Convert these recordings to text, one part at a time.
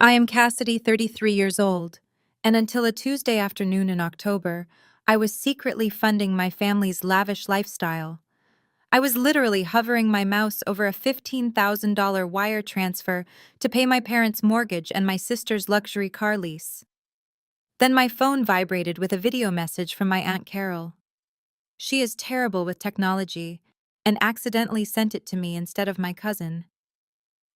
I am Cassidy, 33 years old, and until a Tuesday afternoon in October, I was secretly funding my family's lavish lifestyle. I was literally hovering my mouse over a $15,000 wire transfer to pay my parents' mortgage and my sister's luxury car lease. Then my phone vibrated with a video message from my Aunt Carol. She is terrible with technology and accidentally sent it to me instead of my cousin.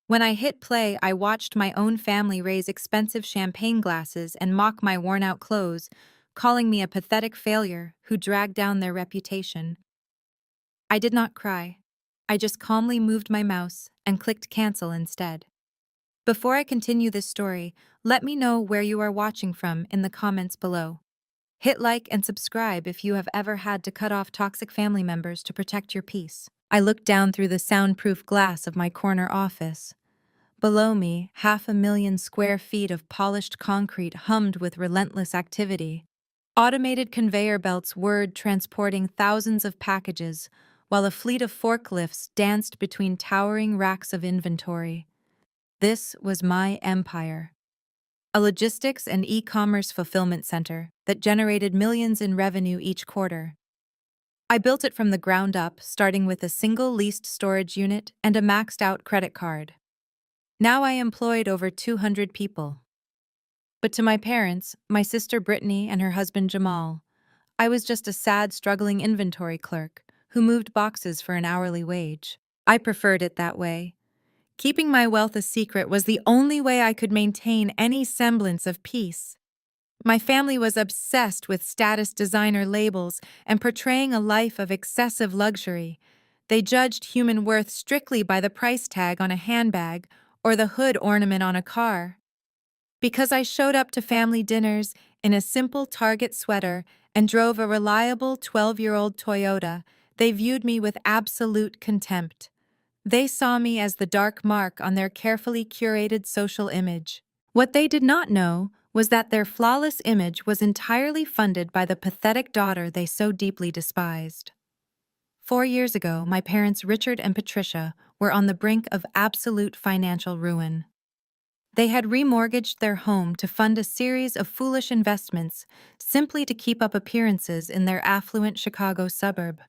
When I hit play, I watched my own family raise expensive champagne glasses and mock my worn-out clothes, calling me a pathetic failure who dragged down their reputation. I did not cry. I just calmly moved my mouse and clicked cancel instead. Before I continue this story, let me know where you are watching from in the comments below. Hit like and subscribe if you have ever had to cut off toxic family members to protect your peace. I looked down through the soundproof glass of my corner office. Below me, 500,000 square feet of polished concrete hummed with relentless activity. Automated conveyor belts whirred, transporting thousands of packages, while a fleet of forklifts danced between towering racks of inventory. This was my empire. A logistics and e-commerce fulfillment center that generated millions in revenue each quarter. I built it from the ground up, starting with a single leased storage unit and a maxed-out credit card. Now I employed over 200 people. But to my parents, my sister Brittany and her husband Jamal, I was just a sad, struggling inventory clerk who moved boxes for an hourly wage. I preferred it that way. Keeping my wealth a secret was the only way I could maintain any semblance of peace. My family was obsessed with status designer labels and portraying a life of excessive luxury. They judged human worth strictly by the price tag on a handbag or the hood ornament on a car. Because I showed up to family dinners in a simple Target sweater and drove a reliable 12-year-old Toyota, they viewed me with absolute contempt. They saw me as the dark mark on their carefully curated social image. What they did not know was that their flawless image was entirely funded by the pathetic daughter they so deeply despised. 4 years ago, my parents Richard and Patricia were on the brink of absolute financial ruin. They had remortgaged their home to fund a series of foolish investments simply to keep up appearances in their affluent Chicago suburb.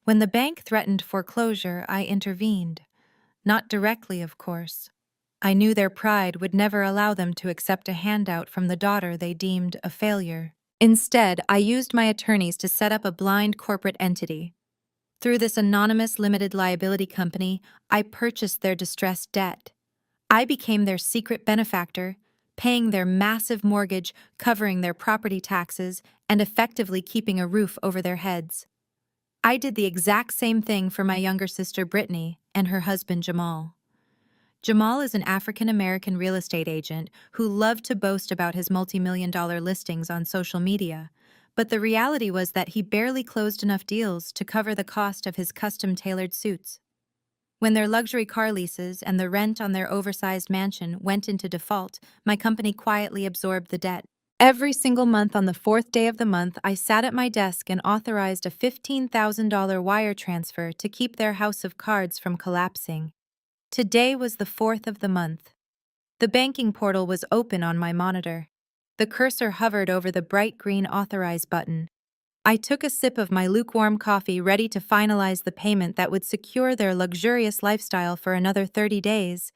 When the bank threatened foreclosure, I intervened. Not directly, of course. I knew their pride would never allow them to accept a handout from the daughter they deemed a failure. Instead, I used my attorneys to set up a blind corporate entity. Through this anonymous limited liability company, I purchased their distressed debt. I became their secret benefactor, paying their massive mortgage, covering their property taxes, and effectively keeping a roof over their heads. I did the exact same thing for my younger sister Brittany and her husband Jamal. Jamal is an African-American real estate agent who loved to boast about his multi-million-dollar listings on social media, but the reality was that he barely closed enough deals to cover the cost of his custom-tailored suits. When their luxury car leases and the rent on their oversized mansion went into default, my company quietly absorbed the debt. Every single month on the fourth day of the month, I sat at my desk and authorized a $15,000 wire transfer to keep their house of cards from collapsing. Today was the 4th of the month. The banking portal was open on my monitor. The cursor hovered over the bright green authorize button. I took a sip of my lukewarm coffee, ready to finalize the payment that would secure their luxurious lifestyle for another 30 days.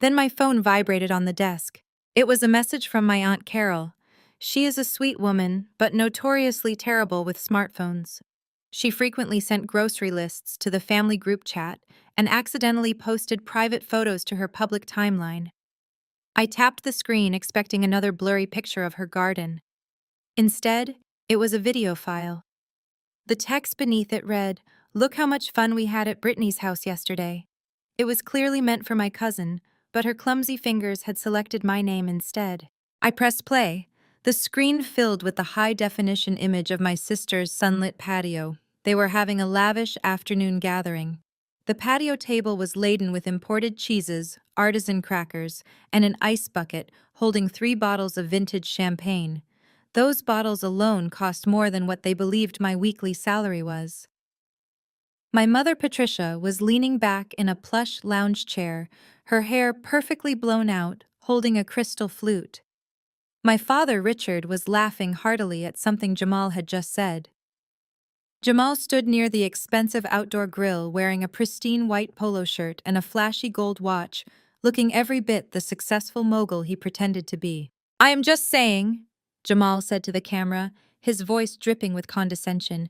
Then my phone vibrated on the desk. It was a message from my Aunt Carol. She is a sweet woman, but notoriously terrible with smartphones. She frequently sent grocery lists to the family group chat and accidentally posted private photos to her public timeline. I tapped the screen, expecting another blurry picture of her garden. Instead, it was a video file. The text beneath it read, "Look how much fun we had at Brittany's house yesterday." It was clearly meant for my cousin, but her clumsy fingers had selected my name instead. I pressed play. The screen filled with the high-definition image of my sister's sunlit patio. They were having a lavish afternoon gathering. The patio table was laden with imported cheeses, artisan crackers, and an ice bucket holding 3 bottles of vintage champagne. Those bottles alone cost more than what they believed my weekly salary was. My mother, Patricia, was leaning back in a plush lounge chair, her hair perfectly blown out, holding a crystal flute. My father, Richard, was laughing heartily at something Jamal had just said. Jamal stood near the expensive outdoor grill wearing a pristine white polo shirt and a flashy gold watch, looking every bit the successful mogul he pretended to be. "I am just saying," Jamal said to the camera, his voice dripping with condescension,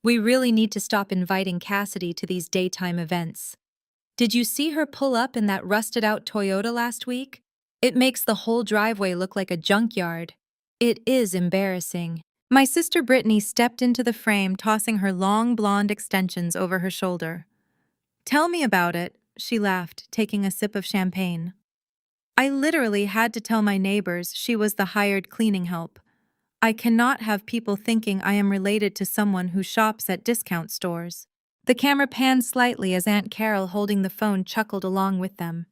"we really need to stop inviting Cassidy to these daytime events. Did you see her pull up in that rusted-out Toyota last week? It makes the whole driveway look like a junkyard. It is embarrassing." My sister Brittany stepped into the frame, tossing her long blonde extensions over her shoulder. "Tell me about it," she laughed, taking a sip of champagne. "I literally had to tell my neighbors she was the hired cleaning help. I cannot have people thinking I am related to someone who shops at discount stores." The camera panned slightly as Aunt Carol, holding the phone, chuckled along with them.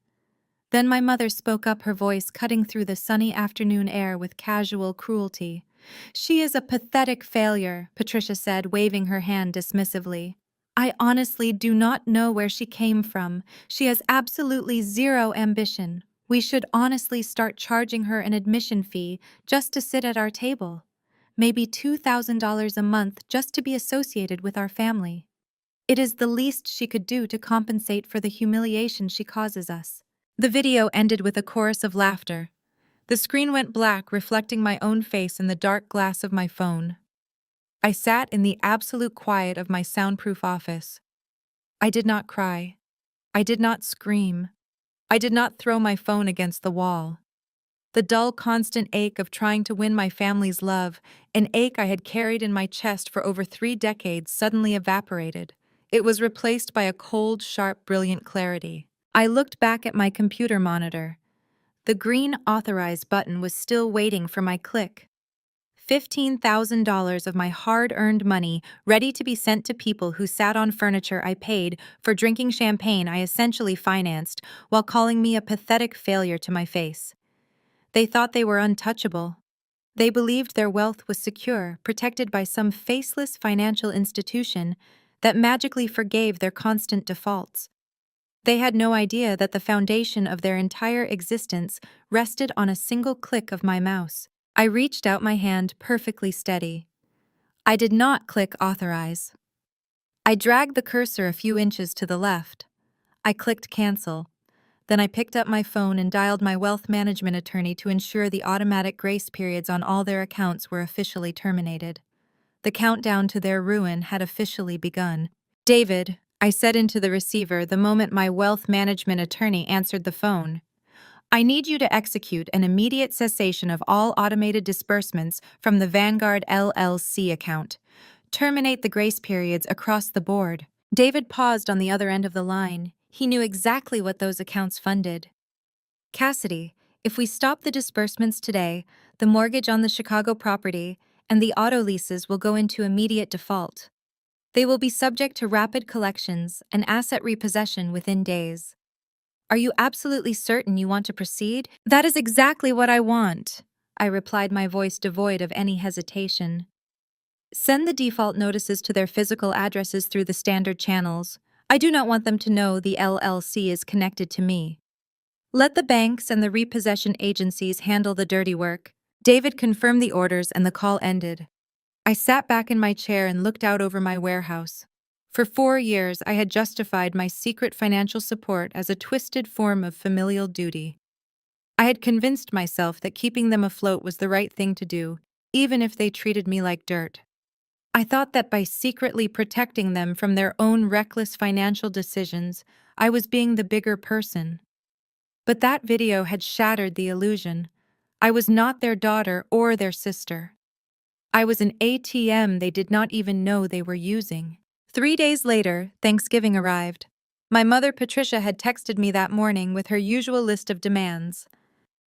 Then my mother spoke up, her voice cutting through the sunny afternoon air with casual cruelty. "She is a pathetic failure," Patricia said, waving her hand dismissively. "I honestly do not know where she came from. She has absolutely zero ambition. We should honestly start charging her an admission fee just to sit at our table. Maybe $2,000 a month just to be associated with our family. It is the least she could do to compensate for the humiliation she causes us." The video ended with a chorus of laughter. The screen went black, reflecting my own face in the dark glass of my phone. I sat in the absolute quiet of my soundproof office. I did not cry. I did not scream. I did not throw my phone against the wall. The dull, constant ache of trying to win my family's love, an ache I had carried in my chest for over 3 decades, suddenly evaporated. It was replaced by a cold, sharp, brilliant clarity. I looked back at my computer monitor. The green authorize button was still waiting for my click. $15,000 of my hard-earned money ready to be sent to people who sat on furniture I paid for drinking champagne I essentially financed while calling me a pathetic failure to my face. They thought they were untouchable. They believed their wealth was secure, protected by some faceless financial institution that magically forgave their constant defaults. They had no idea that the foundation of their entire existence rested on a single click of my mouse. I reached out my hand, perfectly steady. I did not click authorize. I dragged the cursor a few inches to the left. I clicked cancel. Then I picked up my phone and dialed my wealth management attorney to ensure the automatic grace periods on all their accounts were officially terminated. The countdown to their ruin had officially begun. "David," I said into the receiver the moment my wealth management attorney answered the phone, "I need you to execute an immediate cessation of all automated disbursements from the Vanguard LLC account. Terminate the grace periods across the board." David paused on the other end of the line. He knew exactly what those accounts funded. "Cassidy, if we stop the disbursements today, the mortgage on the Chicago property and the auto leases will go into immediate default. They will be subject to rapid collections and asset repossession within days. Are you absolutely certain you want to proceed?" "That is exactly what I want," I replied, my voice devoid of any hesitation. "Send the default notices to their physical addresses through the standard channels. I do not want them to know the LLC is connected to me. Let the banks and the repossession agencies handle the dirty work." David confirmed the orders and the call ended. I sat back in my chair and looked out over my warehouse. For 4 years, I had justified my secret financial support as a twisted form of familial duty. I had convinced myself that keeping them afloat was the right thing to do, even if they treated me like dirt. I thought that by secretly protecting them from their own reckless financial decisions, I was being the bigger person. But that video had shattered the illusion. I was not their daughter or their sister. I was an ATM they did not even know they were using. 3 days later, Thanksgiving arrived. My mother, Patricia, had texted me that morning with her usual list of demands.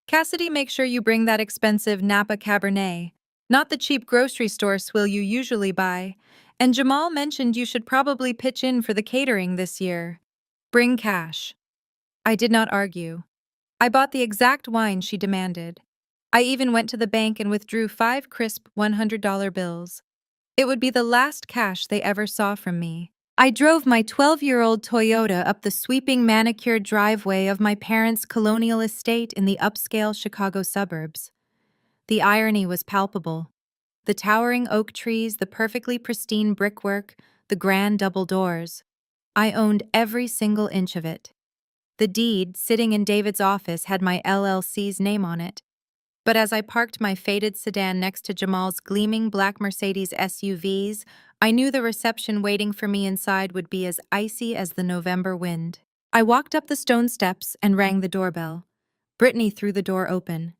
"Cassidy, make sure you bring that expensive Napa Cabernet, not the cheap grocery store swill you usually buy. And Jamal mentioned you should probably pitch in for the catering this year. Bring cash." I did not argue. I bought the exact wine she demanded. I even went to the bank and withdrew 5 crisp $100 bills. It would be the last cash they ever saw from me. I drove my 12-year-old Toyota up the sweeping manicured driveway of my parents' colonial estate in the upscale Chicago suburbs. The irony was palpable. The towering oak trees, the perfectly pristine brickwork, the grand double doors. I owned every single inch of it. The deed, sitting in David's office, had my LLC's name on it. But as I parked my faded sedan next to Jamal's gleaming black Mercedes SUVs, I knew the reception waiting for me inside would be as icy as the November wind. I walked up the stone steps and rang the doorbell. Brittany threw the door open.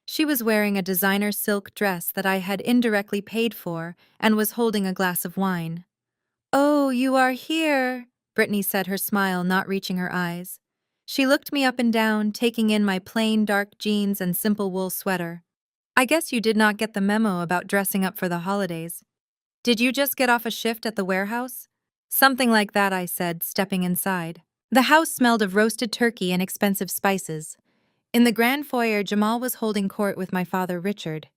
She was wearing a designer silk dress that I had indirectly paid for and was holding a glass of wine. "Oh, you are here," Brittany said, her smile not reaching her eyes. She looked me up and down, taking in my plain dark jeans and simple wool sweater. "I guess you did not get the memo about dressing up for the holidays. Did you just get off a shift at the warehouse?" "Something like that," I said, stepping inside. The house smelled of roasted turkey and expensive spices. In the grand foyer, Jamal was holding court with my father, Richard.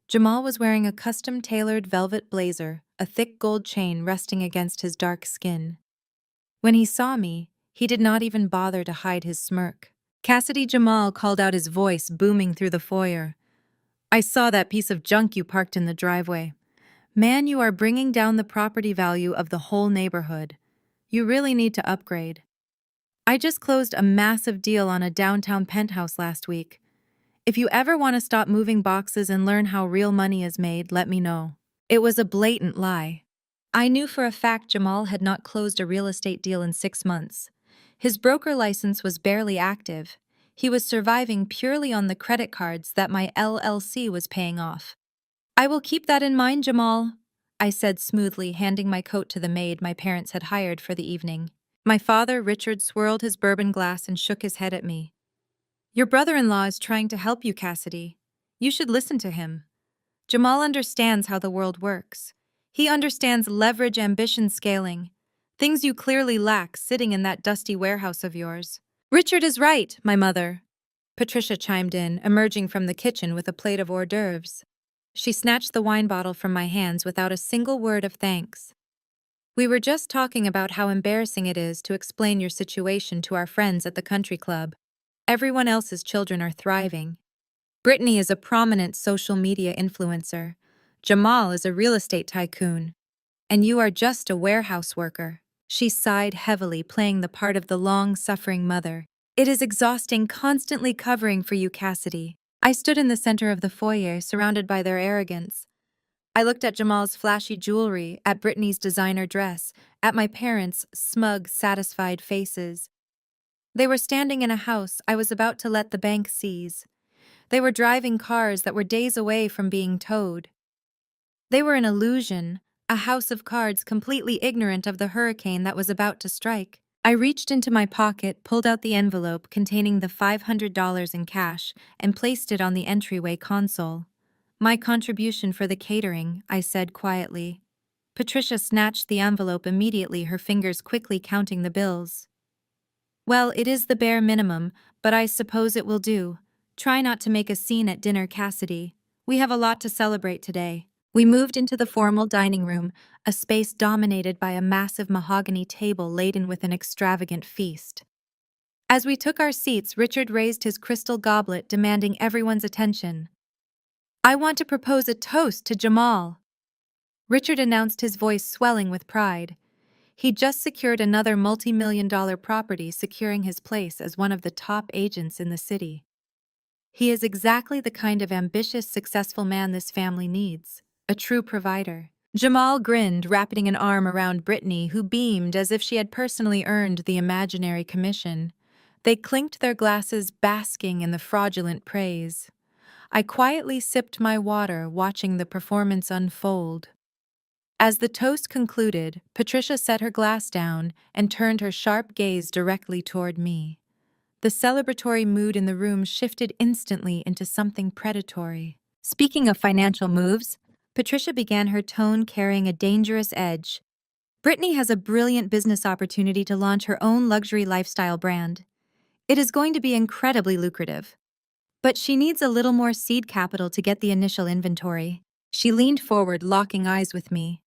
Jamal was wearing a custom-tailored velvet blazer, a thick gold chain resting against his dark skin. When he saw me, he did not even bother to hide his smirk. "Cassidy," Jamal called out, his voice booming through the foyer. "I saw that piece of junk you parked in the driveway. Man, you are bringing down the property value of the whole neighborhood. You really need to upgrade. I just closed a massive deal on a downtown penthouse last week. If you ever want to stop moving boxes and learn how real money is made, let me know." It was a blatant lie. I knew for a fact Jamal had not closed a real estate deal in 6 months. His broker license was barely active. He was surviving purely on the credit cards that my LLC was paying off. "I will keep that in mind, Jamal," I said smoothly, handing my coat to the maid my parents had hired for the evening. My father, Richard, swirled his bourbon glass and shook his head at me. "Your brother-in-law is trying to help you, Cassidy. You should listen to him. Jamal understands how the world works. He understands leverage, ambition, scaling. Things you clearly lack sitting in that dusty warehouse of yours." "Richard is right, my mother," Patricia chimed in, emerging from the kitchen with a plate of hors d'oeuvres. She snatched the wine bottle from my hands without a single word of thanks. "We were just talking about how embarrassing it is to explain your situation to our friends at the country club. Everyone else's children are thriving. Brittany is a prominent social media influencer. Jamal is a real estate tycoon. And you are just a warehouse worker." She sighed heavily, playing the part of the long-suffering mother. "It is exhausting constantly covering for you, Cassidy." I stood in the center of the foyer, surrounded by their arrogance. I looked at Jamal's flashy jewelry, at Brittany's designer dress, at my parents' smug, satisfied faces. They were standing in a house I was about to let the bank seize. They were driving cars that were days away from being towed. They were an illusion, a house of cards completely ignorant of the hurricane that was about to strike. I reached into my pocket, pulled out the envelope containing the $500 in cash, and placed it on the entryway console. "My contribution for the catering," I said quietly. Patricia snatched the envelope immediately, her fingers quickly counting the bills. "Well, it is the bare minimum, but I suppose it will do. Try not to make a scene at dinner, Cassidy. We have a lot to celebrate today." We moved into the formal dining room, a space dominated by a massive mahogany table laden with an extravagant feast. As we took our seats, Richard raised his crystal goblet, demanding everyone's attention. "I want to propose a toast to Jamal," Richard announced, his voice swelling with pride. He'd just secured another multi-million-dollar property, securing his place as one of the top agents in the city. He is exactly the kind of ambitious, successful man this family needs. A true provider. Jamal grinned, wrapping an arm around Brittany, who beamed as if she had personally earned the imaginary commission. They clinked their glasses, basking in the fraudulent praise. I quietly sipped my water, watching the performance unfold. As the toast concluded, Patricia set her glass down and turned her sharp gaze directly toward me. The celebratory mood in the room shifted instantly into something predatory. "Speaking of financial moves," Patricia began, her tone carrying a dangerous edge, "Brittany has a brilliant business opportunity to launch her own luxury lifestyle brand. It is going to be incredibly lucrative. But she needs a little more seed capital to get the initial inventory." She leaned forward, locking eyes with me.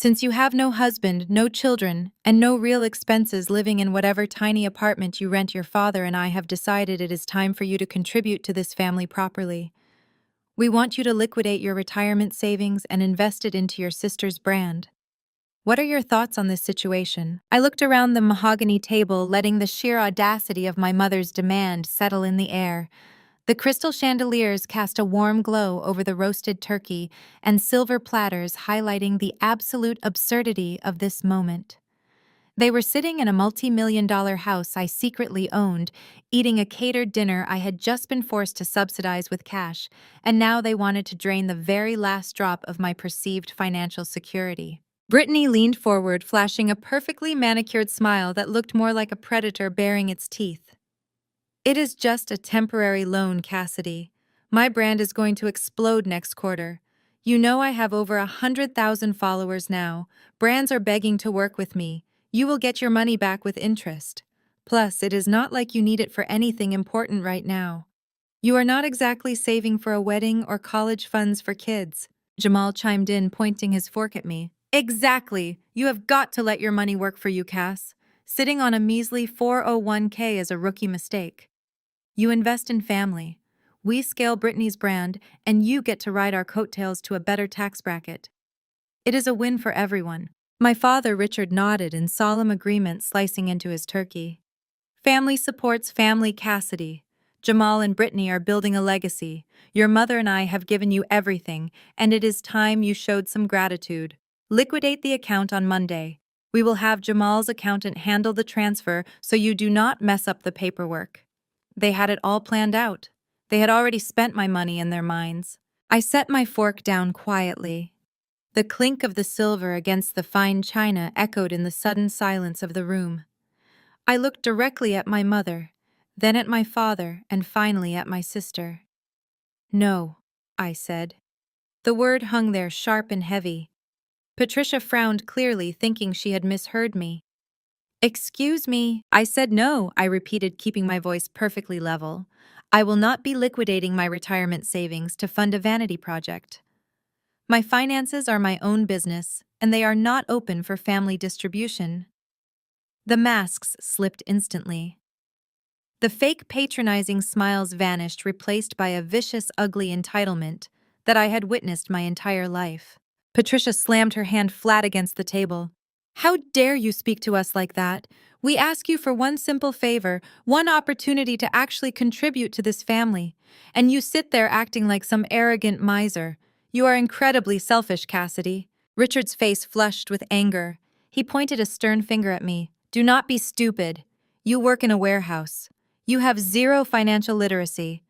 Since you have no husband, no children, and no real expenses living in whatever tiny apartment you rent, your father and I have decided it is time for you to contribute to this family properly. We want you to liquidate your retirement savings and invest it into your sister's brand. What are your thoughts on this situation? I looked around the mahogany table, letting the sheer audacity of my mother's demand settle in the air. The crystal chandeliers cast a warm glow over the roasted turkey, and silver platters highlighting the absolute absurdity of this moment. They were sitting in a multi-million-dollar house I secretly owned, eating a catered dinner I had just been forced to subsidize with cash, and now they wanted to drain the very last drop of my perceived financial security. Brittany leaned forward, flashing a perfectly manicured smile that looked more like a predator baring its teeth. It is just a temporary loan, Cassidy. My brand is going to explode next quarter. You know I have over 100,000 followers now. Brands are begging to work with me. You will get your money back with interest. Plus, it is not like you need it for anything important right now. You are not exactly saving for a wedding or college funds for kids. Jamal chimed in, pointing his fork at me. Exactly. You have got to let your money work for you, Cass. Sitting on a measly 401k is a rookie mistake. You invest in family. We scale Brittany's brand, and you get to ride our coattails to a better tax bracket. It is a win for everyone. My father, Richard, nodded in solemn agreement, slicing into his turkey. Family supports family, Cassidy. Jamal and Brittany are building a legacy. Your mother and I have given you everything, and it is time you showed some gratitude. Liquidate the account on Monday. We will have Jamal's accountant handle the transfer so you do not mess up the paperwork. They had it all planned out. They had already spent my money in their minds. I set my fork down quietly. The clink of the silver against the fine china echoed in the sudden silence of the room. I looked directly at my mother, then at my father, and finally at my sister. No, I said. The word hung there sharp and heavy. Patricia frowned clearly, thinking she had misheard me. Excuse me, I said no, I repeated, keeping my voice perfectly level. I will not be liquidating my retirement savings to fund a vanity project. My finances are my own business, and they are not open for family distribution. The masks slipped instantly. The fake patronizing smiles vanished, replaced by a vicious, ugly entitlement that I had witnessed my entire life. Patricia slammed her hand flat against the table. How dare you speak to us like that? We ask you for one simple favor, one opportunity to actually contribute to this family, and you sit there acting like some arrogant miser. You are incredibly selfish, Cassidy. Richard's face flushed with anger. He pointed a stern finger at me. Do not be stupid. You work in a warehouse. You have zero financial literacy.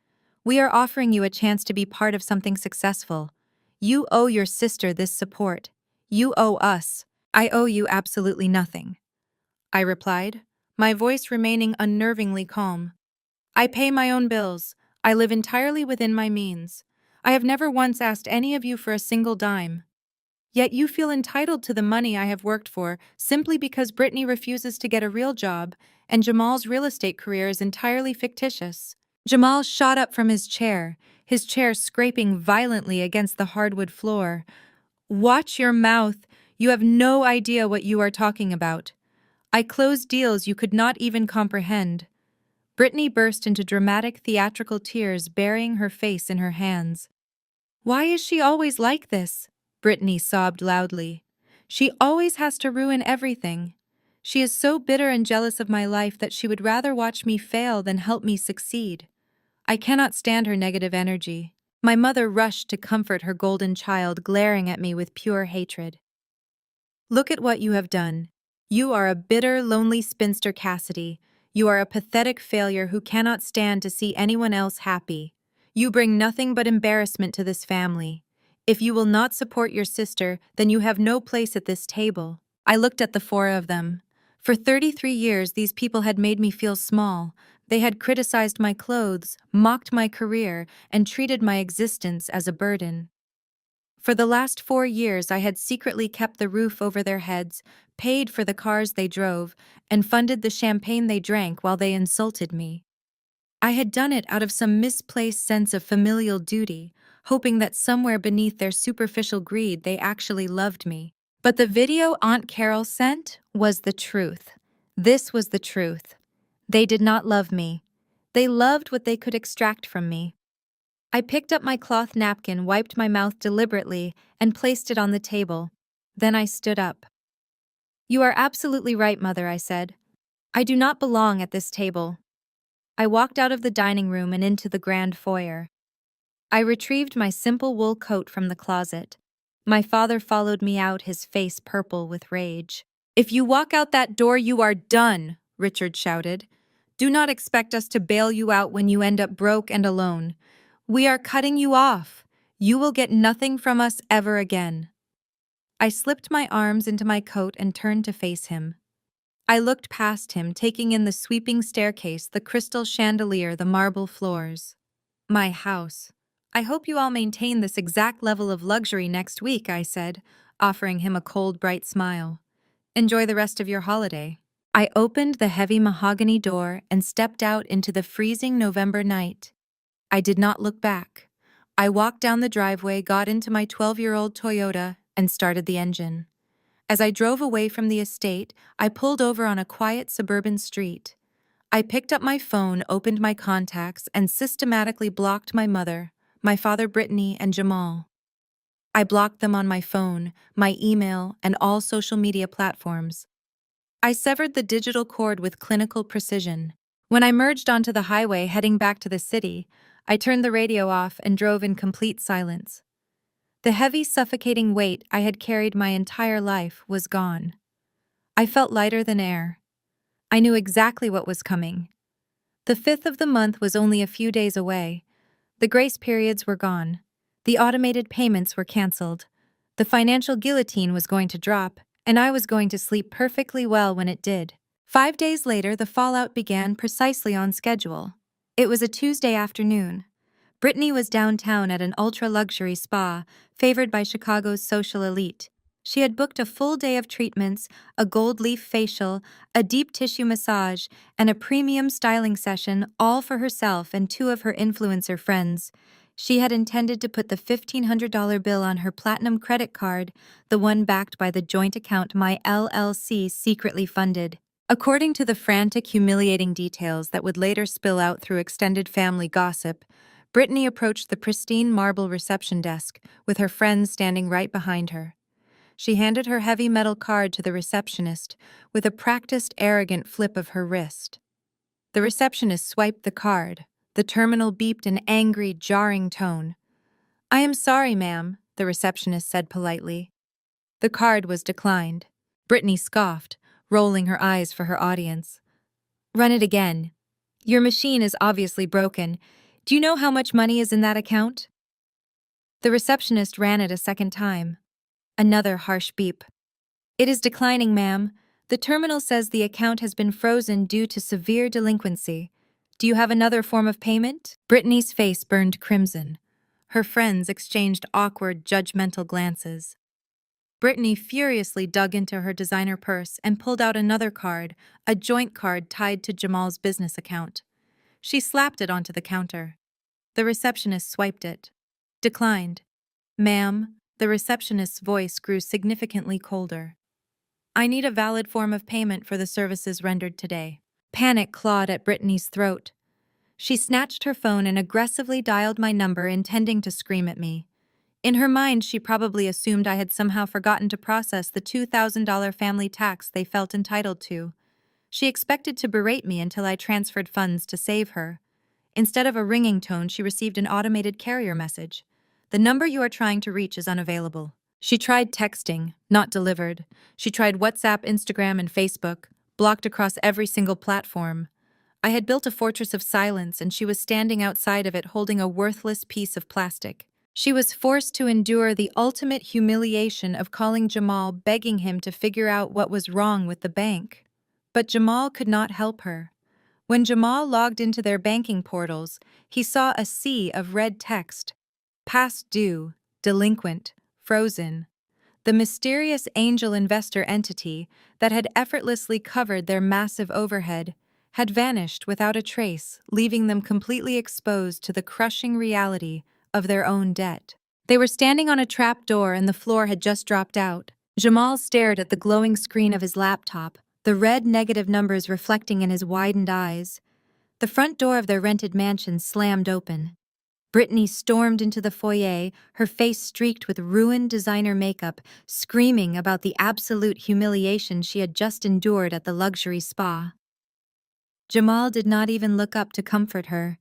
We are offering you a chance to be part of something successful. You owe your sister this support. You owe us. I owe you absolutely nothing, I replied, my voice remaining unnervingly calm. I pay my own bills. I live entirely within my means. I have never once asked any of you for a single dime. Yet you feel entitled to the money I have worked for simply because Brittany refuses to get a real job and Jamal's real estate career is entirely fictitious. Jamal shot up from his chair scraping violently against the hardwood floor. Watch your mouth. You have no idea what you are talking about. I closed deals you could not even comprehend. Brittany burst into dramatic theatrical tears, burying her face in her hands. Why is she always like this? Brittany sobbed loudly. She always has to ruin everything. She is so bitter and jealous of my life that she would rather watch me fail than help me succeed. I cannot stand her negative energy. My mother rushed to comfort her golden child, glaring at me with pure hatred. Look at what you have done. You are a bitter, lonely spinster, Cassidy. You are a pathetic failure who cannot stand to see anyone else happy. You bring nothing but embarrassment to this family. If you will not support your sister, then you have no place at this table. I looked at the four of them. For 33 years, these people had made me feel small. They had criticized my clothes, mocked my career, and treated my existence as a burden. For the last 4 years, I had secretly kept the roof over their heads, paid for the cars they drove, and funded the champagne they drank while they insulted me. I had done it out of some misplaced sense of familial duty, hoping that somewhere beneath their superficial greed they actually loved me. But the video Aunt Carol sent was the truth. This was the truth. They did not love me. They loved what they could extract from me. I picked up my cloth napkin, wiped my mouth deliberately, and placed it on the table. Then I stood up. "You are absolutely right, Mother," I said. "I do not belong at this table." I walked out of the dining room and into the grand foyer. I retrieved my simple wool coat from the closet. My father followed me out, his face purple with rage. "If you walk out that door, you are done," Richard shouted. "Do not expect us to bail you out when you end up broke and alone. We are cutting you off. You will get nothing from us ever again." I slipped my arms into my coat and turned to face him. I looked past him, taking in the sweeping staircase, the crystal chandelier, the marble floors. "My house. I hope you all maintain this exact level of luxury next week," I said, offering him a cold, bright smile. "Enjoy the rest of your holiday." I opened the heavy mahogany door and stepped out into the freezing November night. I did not look back. I walked down the driveway, got into my 12-year-old Toyota, and started the engine. As I drove away from the estate, I pulled over on a quiet suburban street. I picked up my phone, opened my contacts, and systematically blocked my mother, my father Brittany, and Jamal. I blocked them on my phone, my email, and all social media platforms. I severed the digital cord with clinical precision. When I merged onto the highway heading back to the city, I turned the radio off and drove in complete silence. The heavy, suffocating weight I had carried my entire life was gone. I felt lighter than air. I knew exactly what was coming. The 5th of the month was only a few days away. The grace periods were gone. The automated payments were canceled. The financial guillotine was going to drop, and I was going to sleep perfectly well when it did. 5 days later, the fallout began precisely on schedule. It was a Tuesday afternoon. Brittany was downtown at an ultra-luxury spa, favored by Chicago's social elite. She had booked a full day of treatments, a gold leaf facial, a deep tissue massage, and a premium styling session, all for herself and two of her influencer friends. She had intended to put the $1,500 bill on her platinum credit card, the one backed by the joint account my LLC secretly funded. According to the frantic, humiliating details that would later spill out through extended family gossip, Brittany approached the pristine marble reception desk, with her friends standing right behind her. She handed her heavy metal card to the receptionist with a practiced, arrogant flip of her wrist. The receptionist swiped the card. The terminal beeped an angry, jarring tone. "I am sorry, ma'am," the receptionist said politely. The card was declined. Brittany scoffed, rolling her eyes for her audience. "Run it again. Your machine is obviously broken. Do you know how much money is in that account?" The receptionist ran it a second time. Another harsh beep. "It is declining, ma'am. The terminal says the account has been frozen due to severe delinquency. Do you have another form of payment?" Brittany's face burned crimson. Her friends exchanged awkward, judgmental glances. Brittany furiously dug into her designer purse and pulled out another card, a joint card tied to Jamal's business account. She slapped it onto the counter. The receptionist swiped it. "Declined. Ma'am," the receptionist's voice grew significantly colder. "I need a valid form of payment for the services rendered today." Panic clawed at Brittany's throat. She snatched her phone and aggressively dialed my number, intending to scream at me. In her mind, she probably assumed I had somehow forgotten to process the $2,000 family tax they felt entitled to. She expected to berate me until I transferred funds to save her. Instead of a ringing tone, she received an automated carrier message. "The number you are trying to reach is unavailable." She tried texting, not delivered. She tried WhatsApp, Instagram, and Facebook, blocked across every single platform. I had built a fortress of silence, and she was standing outside of it holding a worthless piece of plastic. She was forced to endure the ultimate humiliation of calling Jamal, begging him to figure out what was wrong with the bank. But Jamal could not help her. When Jamal logged into their banking portals, he saw a sea of red text. Past due, delinquent, frozen. The mysterious angel investor entity that had effortlessly covered their massive overhead had vanished without a trace, leaving them completely exposed to the crushing reality of their own debt. They were standing on a trap door and the floor had just dropped out. Jamal stared at the glowing screen of his laptop, the red negative numbers reflecting in his widened eyes. The front door of their rented mansion slammed open. Brittany stormed into the foyer, her face streaked with ruined designer makeup, screaming about the absolute humiliation she had just endured at the luxury spa. Jamal did not even look up to comfort her.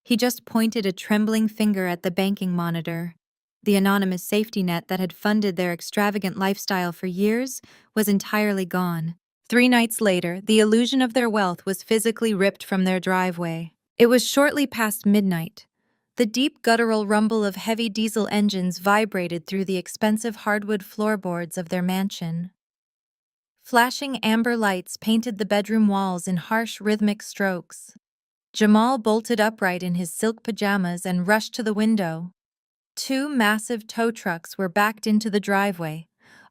He just pointed a trembling finger at the banking monitor. The anonymous safety net that had funded their extravagant lifestyle for years was entirely gone. 3 nights later, the illusion of their wealth was physically ripped from their driveway. It was shortly past midnight. The deep guttural rumble of heavy diesel engines vibrated through the expensive hardwood floorboards of their mansion. Flashing amber lights painted the bedroom walls in harsh rhythmic strokes. Jamal bolted upright in his silk pajamas and rushed to the window. 2 massive tow trucks were backed into the driveway.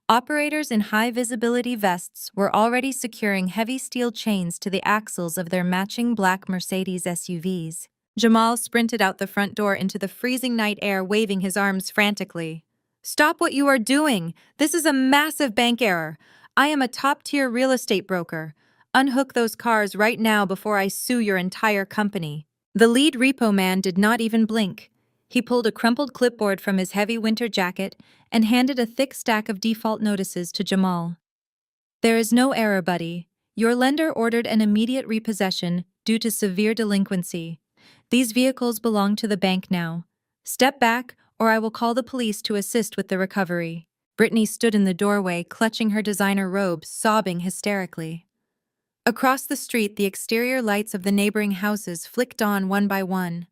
Operators in high-visibility vests were already securing heavy steel chains to the axles of their matching black Mercedes SUVs. Jamal sprinted out the front door into the freezing night air, waving his arms frantically. "Stop what you are doing! This is a massive bank error! I am a top-tier real estate broker. Unhook those cars right now before I sue your entire company." The lead repo man did not even blink. He pulled a crumpled clipboard from his heavy winter jacket and handed a thick stack of default notices to Jamal. "There is no error, buddy. Your lender ordered an immediate repossession due to severe delinquency. These vehicles belong to the bank now. Step back, or I will call the police to assist with the recovery." Brittany stood in the doorway, clutching her designer robe, sobbing hysterically. Across the street, the exterior lights of the neighboring houses flicked on one by one.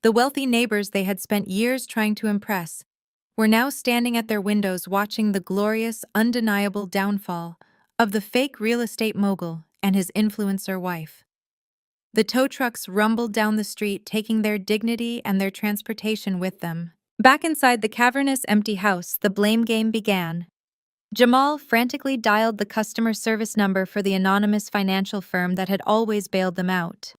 The wealthy neighbors they had spent years trying to impress were now standing at their windows watching the glorious, undeniable downfall of the fake real estate mogul and his influencer wife. The tow trucks rumbled down the street, taking their dignity and their transportation with them. Back inside the cavernous, empty house, the blame game began. Jamal frantically dialed the customer service number for the anonymous financial firm that had always bailed them out.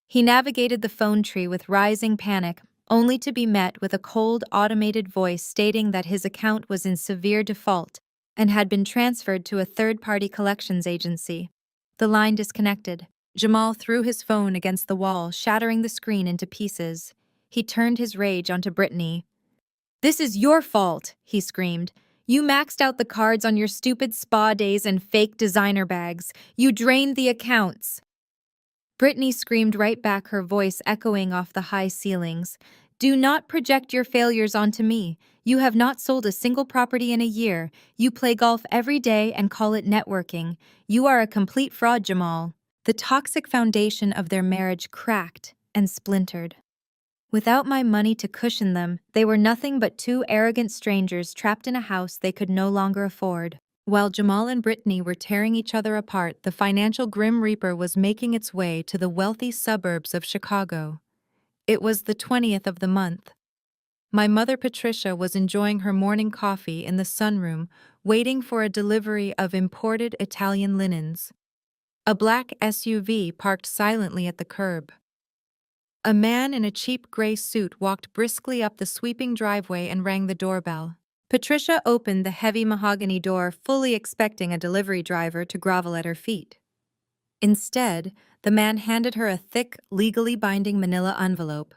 He navigated the phone tree with rising panic, only to be met with a cold, automated voice stating that his account was in severe default and had been transferred to a third-party collections agency. The line disconnected. Jamal threw his phone against the wall, shattering the screen into pieces. He turned his rage onto Brittany. "This is your fault," he screamed. "You maxed out the cards on your stupid spa days and fake designer bags. You drained the accounts." Brittany screamed right back, her voice echoing off the high ceilings. "Do not project your failures onto me. You have not sold a single property in a year. You play golf every day and call it networking. You are a complete fraud, Jamal." The toxic foundation of their marriage cracked and splintered. Without my money to cushion them, they were nothing but 2 arrogant strangers trapped in a house they could no longer afford. While Jamal and Brittany were tearing each other apart, the financial Grim Reaper was making its way to the wealthy suburbs of Chicago. It was the 20th of the month. My mother Patricia was enjoying her morning coffee in the sunroom, waiting for a delivery of imported Italian linens. A black SUV parked silently at the curb. A man in a cheap gray suit walked briskly up the sweeping driveway and rang the doorbell. Patricia opened the heavy mahogany door, fully expecting a delivery driver to grovel at her feet. Instead, the man handed her a thick, legally binding manila envelope.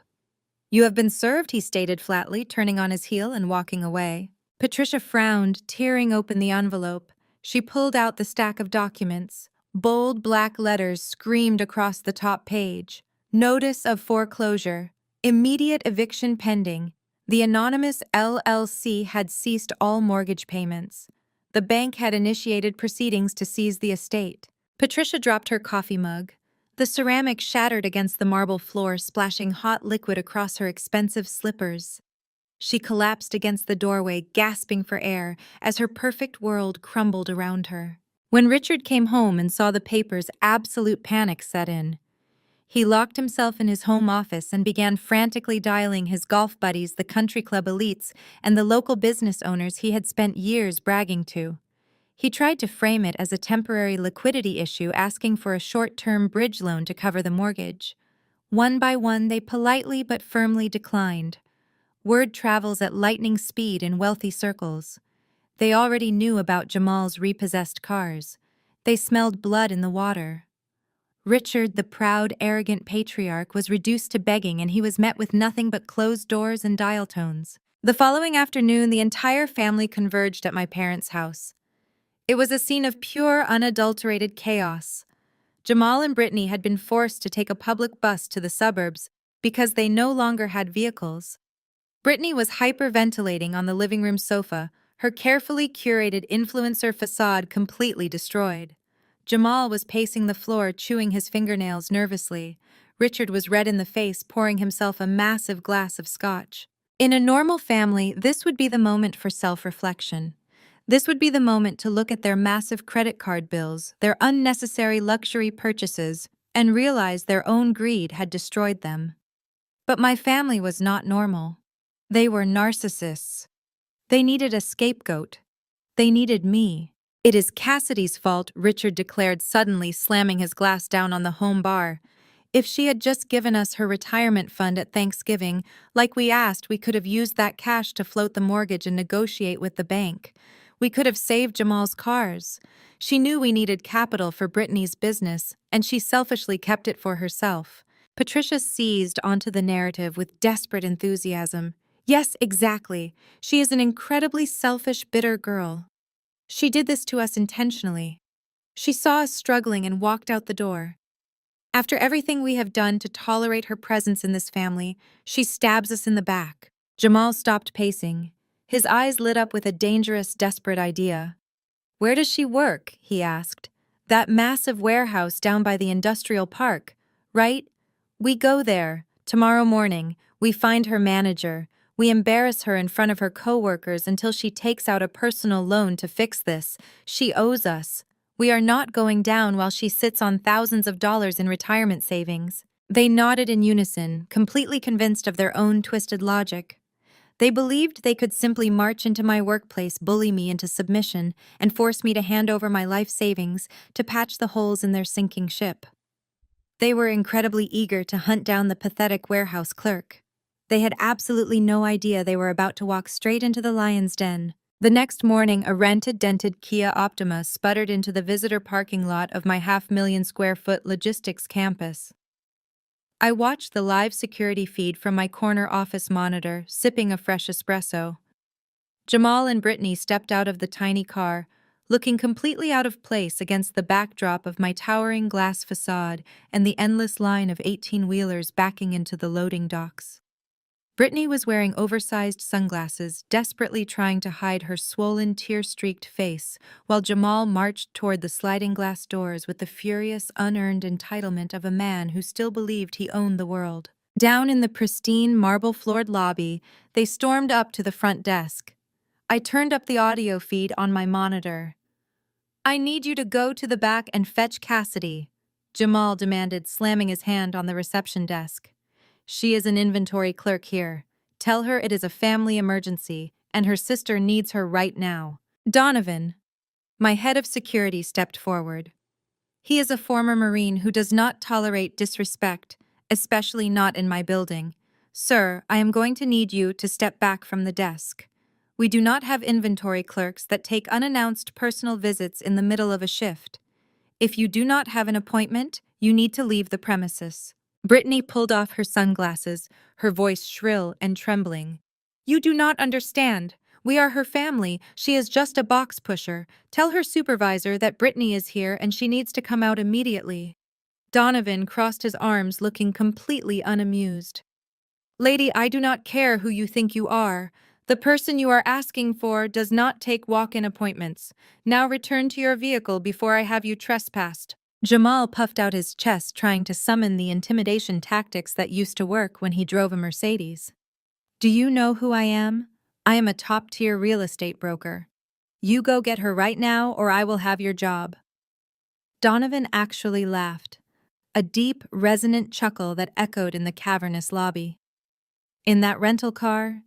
"You have been served," he stated flatly, turning on his heel and walking away. Patricia frowned, tearing open the envelope. She pulled out the stack of documents. Bold black letters screamed across the top page. "Notice of foreclosure. Immediate eviction pending." The anonymous LLC had ceased all mortgage payments. The bank had initiated proceedings to seize the estate. Patricia dropped her coffee mug. The ceramic shattered against the marble floor, splashing hot liquid across her expensive slippers. She collapsed against the doorway, gasping for air, as her perfect world crumbled around her. When Richard came home and saw the papers, absolute panic set in. He locked himself in his home office and began frantically dialing his golf buddies, the country club elites, and the local business owners he had spent years bragging to. He tried to frame it as a temporary liquidity issue, asking for a short-term bridge loan to cover the mortgage. One by one, they politely but firmly declined. Word travels at lightning speed in wealthy circles. They already knew about Jamal's repossessed cars. They smelled blood in the water. Richard, the proud, arrogant patriarch, was reduced to begging, and he was met with nothing but closed doors and dial tones. The following afternoon, the entire family converged at my parents' house. It was a scene of pure, unadulterated chaos. Jamal and Brittany had been forced to take a public bus to the suburbs because they no longer had vehicles. Brittany was hyperventilating on the living room sofa, her carefully curated influencer facade completely destroyed. Jamal was pacing the floor, chewing his fingernails nervously. Richard was red in the face, pouring himself a massive glass of scotch. In a normal family, this would be the moment for self-reflection. This would be the moment to look at their massive credit card bills, their unnecessary luxury purchases, and realize their own greed had destroyed them. But my family was not normal. They were narcissists. They needed a scapegoat. They needed me. "It is Cassidy's fault," Richard declared suddenly, slamming his glass down on the home bar. "If she had just given us her retirement fund at Thanksgiving, like we asked, we could have used that cash to float the mortgage and negotiate with the bank. We could have saved Jamal's cars. She knew we needed capital for Brittany's business, and she selfishly kept it for herself." Patricia seized onto the narrative with desperate enthusiasm. "Yes, exactly. She is an incredibly selfish, bitter girl. She did this to us intentionally. She saw us struggling and walked out the door. After everything we have done to tolerate her presence in this family, she stabs us in the back." Jamal stopped pacing. His eyes lit up with a dangerous, desperate idea. "Where does she work?" he asked. "That massive warehouse down by the industrial park, right? We go there. Tomorrow morning, we find her manager. We embarrass her in front of her coworkers until she takes out a personal loan to fix this. She owes us. We are not going down while she sits on thousands of dollars in retirement savings." They nodded in unison, completely convinced of their own twisted logic. They believed they could simply march into my workplace, bully me into submission, and force me to hand over my life savings to patch the holes in their sinking ship. They were incredibly eager to hunt down the pathetic warehouse clerk. They had absolutely no idea they were about to walk straight into the lion's den. The next morning, a rented, dented Kia Optima sputtered into the visitor parking lot of my 500,000-square-foot logistics campus. I watched the live security feed from my corner office monitor, sipping a fresh espresso. Jamal and Brittany stepped out of the tiny car, looking completely out of place against the backdrop of my towering glass facade and the endless line of 18-wheelers backing into the loading docks. Brittany was wearing oversized sunglasses, desperately trying to hide her swollen, tear-streaked face, while Jamal marched toward the sliding glass doors with the furious, unearned entitlement of a man who still believed he owned the world. Down in the pristine, marble-floored lobby, they stormed up to the front desk. I turned up the audio feed on my monitor. "I need you to go to the back and fetch Cassidy," Jamal demanded, slamming his hand on the reception desk. "She is an inventory clerk here. Tell her it is a family emergency, and her sister needs her right now." Donovan, my head of security, stepped forward. He is a former Marine who does not tolerate disrespect, especially not in my building. "Sir, I am going to need you to step back from the desk. We do not have inventory clerks that take unannounced personal visits in the middle of a shift. If you do not have an appointment, you need to leave the premises." Brittany pulled off her sunglasses, her voice shrill and trembling. "You do not understand. We are her family. She is just a box pusher. Tell her supervisor that Brittany is here and she needs to come out immediately." Donovan crossed his arms, looking completely unamused. "Lady, I do not care who you think you are. The person you are asking for does not take walk-in appointments. Now return to your vehicle before I have you trespassed." Jamal puffed out his chest, trying to summon the intimidation tactics that used to work when he drove a Mercedes. "Do you know who I am? I am a top-tier real estate broker. You go get her right now, or I will have your job." Donovan actually laughed, a deep, resonant chuckle that echoed in the cavernous lobby. "In that rental car?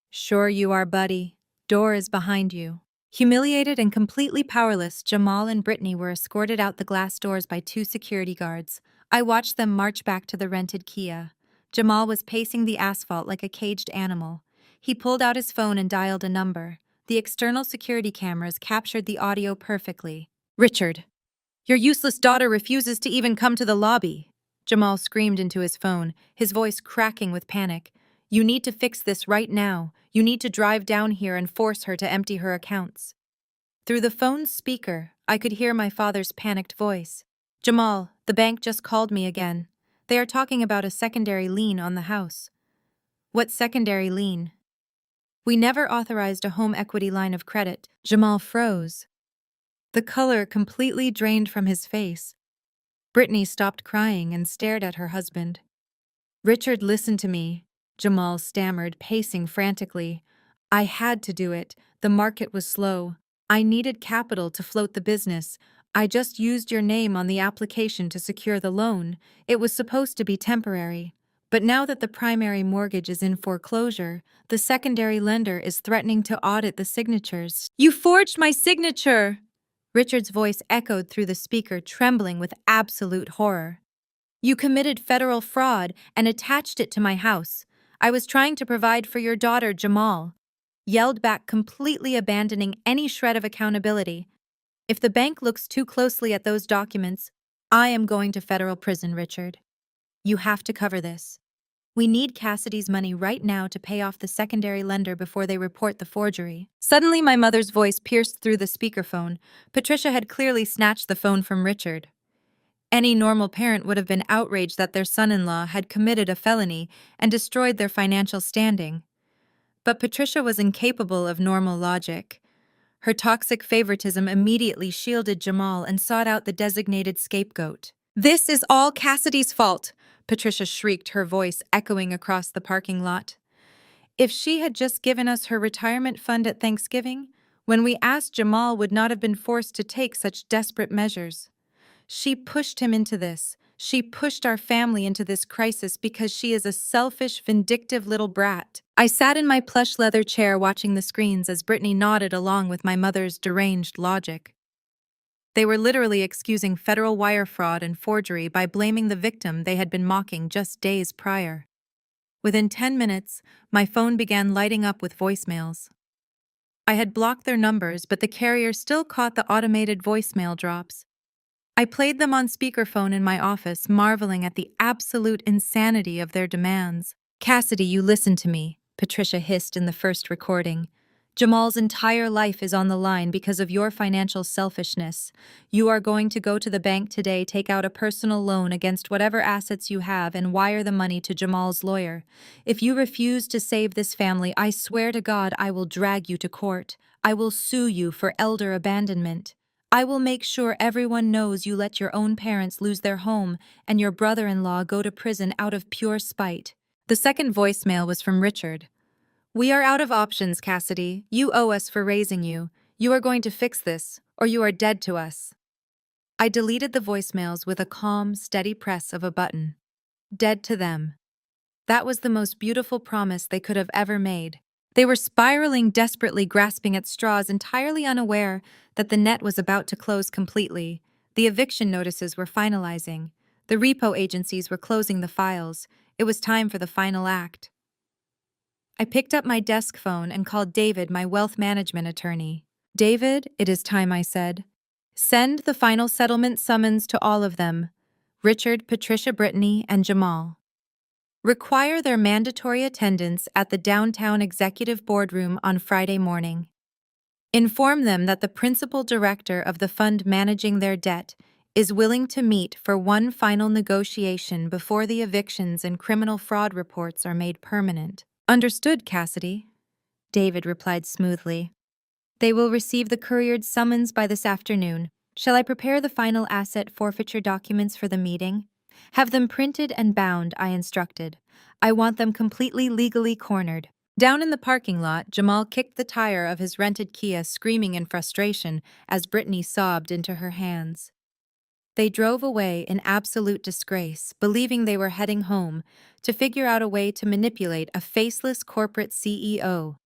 Sure you are, buddy. Door is behind you." Humiliated and completely powerless, Jamal and Brittany were escorted out the glass doors by two security guards. I watched them march back to the rented Kia. Jamal was pacing the asphalt like a caged animal. He pulled out his phone and dialed a number. The external security cameras captured the audio perfectly. "Richard, your useless daughter refuses to even come to the lobby," Jamal screamed into his phone, his voice cracking with panic. "You need to fix this right now. You need to drive down here and force her to empty her accounts." Through the phone's speaker, I could hear my father's panicked voice. "Jamal, the bank just called me again. They are talking about a secondary lien on the house." "What secondary lien?" "We never authorized a home equity line of credit." Jamal froze. The color completely drained from his face. Brittany stopped crying and stared at her husband. "Richard, listen to me," Jamal stammered, pacing frantically. "I had to do it. The market was slow. I needed capital to float the business. I just used your name on the application to secure the loan. It was supposed to be temporary. But now that the primary mortgage is in foreclosure, the secondary lender is threatening to audit the signatures." "You forged my signature!" Richard's voice echoed through the speaker, trembling with absolute horror. "You committed federal fraud and attached it to my house. I was trying to provide for your daughter, Jamal," yelled back, completely abandoning any shred of accountability. "If the bank looks too closely at those documents, I am going to federal prison, Richard. You have to cover this. We need Cassidy's money right now to pay off the secondary lender before they report the forgery." Suddenly, my mother's voice pierced through the speakerphone. Patricia had clearly snatched the phone from Richard. Any normal parent would have been outraged that their son-in-law had committed a felony and destroyed their financial standing. But Patricia was incapable of normal logic. Her toxic favoritism immediately shielded Jamal and sought out the designated scapegoat. "This is all Cassidy's fault," Patricia shrieked, her voice echoing across the parking lot. "If she had just given us her retirement fund at Thanksgiving, when we asked, Jamal would not have been forced to take such desperate measures. She pushed him into this. She pushed our family into this crisis because she is a selfish, vindictive little brat." I sat in my plush leather chair watching the screens as Brittany nodded along with my mother's deranged logic. They were literally excusing federal wire fraud and forgery by blaming the victim they had been mocking just days prior. Within 10 minutes, my phone began lighting up with voicemails. I had blocked their numbers, but the carrier still caught the automated voicemail drops. I played them on speakerphone in my office, marveling at the absolute insanity of their demands. "Cassidy, you listen to me," Patricia hissed in the first recording. "Jamal's entire life is on the line because of your financial selfishness. You are going to go to the bank today, take out a personal loan against whatever assets you have, and wire the money to Jamal's lawyer. If you refuse to save this family, I swear to God I will drag you to court. I will sue you for elder abandonment. I will make sure everyone knows you let your own parents lose their home and your brother-in-law go to prison out of pure spite." The second voicemail was from Richard. "We are out of options, Cassidy. You owe us for raising you. You are going to fix this, or you are dead to us." I deleted the voicemails with a calm, steady press of a button. Dead to them. That was the most beautiful promise they could have ever made. They were spiraling desperately, grasping at straws, entirely unaware that the net was about to close completely. The eviction notices were finalizing. The repo agencies were closing the files. It was time for the final act. I picked up my desk phone and called David, my wealth management attorney. "David, it is time," I said. "Send the final settlement summons to all of them: Richard, Patricia, Brittany, and Jamal. Require their mandatory attendance at the downtown executive boardroom on Friday morning. Inform them that the principal director of the fund managing their debt is willing to meet for one final negotiation before the evictions and criminal fraud reports are made permanent." "Understood, Cassidy," David replied smoothly. "They will receive the couriered summons by this afternoon. Shall I prepare the final asset forfeiture documents for the meeting?" "Have them printed and bound," I instructed. "I want them completely legally cornered." Down in the parking lot, Jamal kicked the tire of his rented Kia, screaming in frustration as Brittany sobbed into her hands. They drove away in absolute disgrace, believing they were heading home to figure out a way to manipulate a faceless corporate CEO.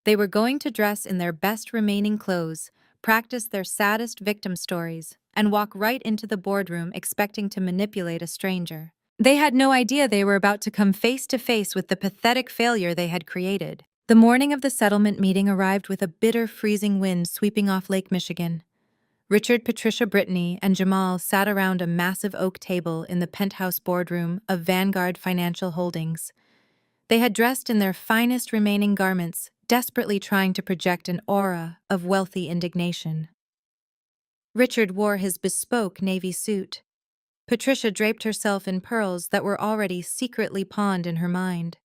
They were going to dress in their best remaining clothes, practice their saddest victim stories, and walk right into the boardroom expecting to manipulate a stranger. They had no idea they were about to come face to face with the pathetic failure they had created. The morning of the settlement meeting arrived with a bitter, freezing wind sweeping off Lake Michigan. Richard, Patricia, Brittany, and Jamal sat around a massive oak table in the penthouse boardroom of Vanguard Financial Holdings. They had dressed in their finest remaining garments, desperately trying to project an aura of wealthy indignation. Richard wore his bespoke navy suit. Patricia draped herself in pearls that were already secretly pawned in her mind.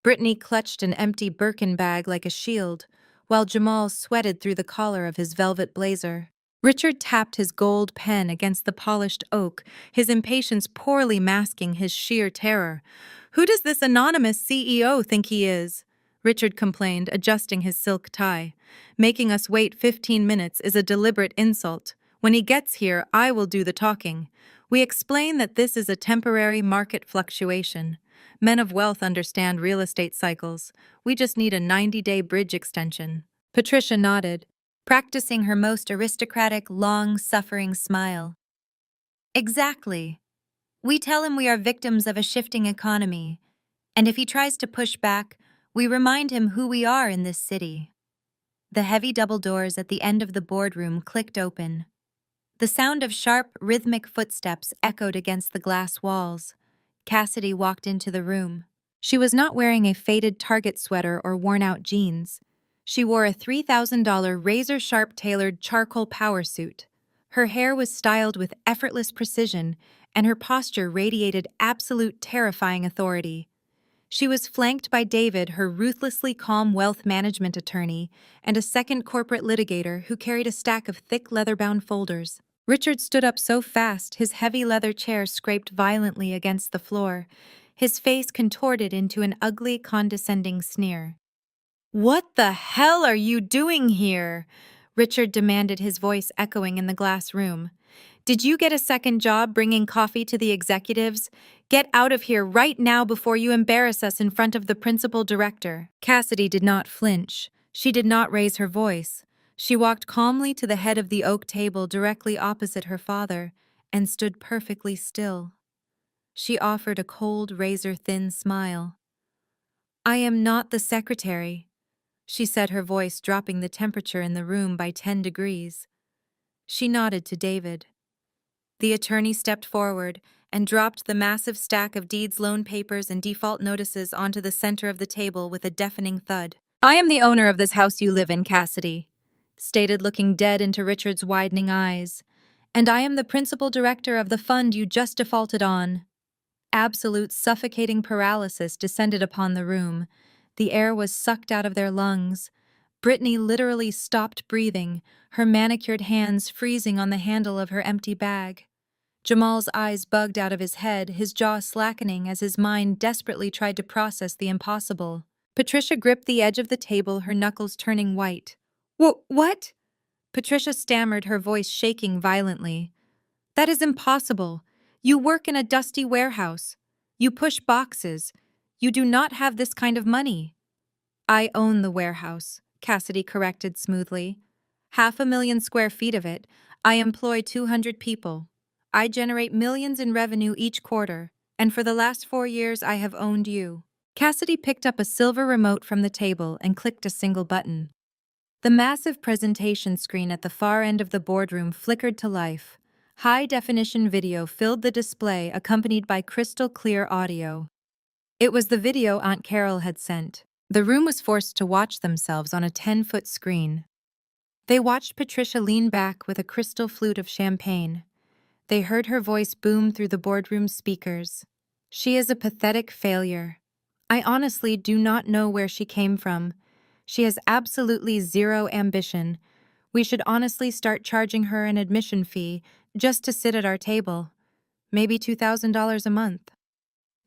Brittany clutched an empty Birkin bag like a shield, while Jamal sweated through the collar of his velvet blazer. Richard tapped his gold pen against the polished oak, his impatience poorly masking his sheer terror. "Who does this anonymous CEO think he is?" Richard complained, adjusting his silk tie. "Making us wait 15 minutes is a deliberate insult. When he gets here, I will do the talking. We explain that this is a temporary market fluctuation. Men of wealth understand real estate cycles. We just need a 90-day bridge extension." Patricia nodded, practicing her most aristocratic, long-suffering smile. "Exactly. We tell him we are victims of a shifting economy, and if he tries to push back, we remind him who we are in this city." The heavy double doors at the end of the boardroom clicked open. The sound of sharp, rhythmic footsteps echoed against the glass walls. Cassidy walked into the room. She was not wearing a faded Target sweater or worn-out jeans. She wore a $3,000 razor-sharp tailored charcoal power suit. Her hair was styled with effortless precision, and her posture radiated absolute terrifying authority. She was flanked by David, her ruthlessly calm wealth management attorney, and a second corporate litigator who carried a stack of thick leather-bound folders. Richard stood up so fast his heavy leather chair scraped violently against the floor, his face contorted into an ugly, condescending sneer. "What the hell are you doing here?" Richard demanded, his voice echoing in the glass room. "Did you get a second job bringing coffee to the executives? Get out of here right now before you embarrass us in front of the principal director." Cassidy did not flinch. She did not raise her voice. She walked calmly to the head of the oak table directly opposite her father and stood perfectly still. She offered a cold, razor-thin smile. "I am not the secretary," she said, her voice dropping the temperature in the room by 10 degrees. She nodded to David. The attorney stepped forward and dropped the massive stack of deeds, loan papers, and default notices onto the center of the table with a deafening thud. "I am the owner of this house you live in, Cassidy," stated, looking dead into Richard's widening eyes. "And I am the principal director of the fund you just defaulted on." Absolute suffocating paralysis descended upon the room. The air was sucked out of their lungs. Brittany literally stopped breathing, her manicured hands freezing on the handle of her empty bag. Jamal's eyes bugged out of his head, his jaw slackening as his mind desperately tried to process the impossible. Patricia gripped the edge of the table, her knuckles turning white. What? Patricia stammered, her voice shaking violently. "That is impossible. You work in a dusty warehouse. You push boxes. You do not have this kind of money." "I own the warehouse," Cassidy corrected smoothly. "500,000 square feet of it. I employ 200 people. I generate millions in revenue each quarter, and for the last 4 years I have owned you." Cassidy picked up a silver remote from the table and clicked a single button. The massive presentation screen at the far end of the boardroom flickered to life. High-definition video filled the display, accompanied by crystal-clear audio. It was the video Aunt Carol had sent. The room was forced to watch themselves on a 10-foot screen. They watched Patricia lean back with a crystal flute of champagne. They heard her voice boom through the boardroom speakers. "She is a pathetic failure. I honestly do not know where she came from. She has absolutely zero ambition. We should honestly start charging her an admission fee just to sit at our table. Maybe $2,000 a month."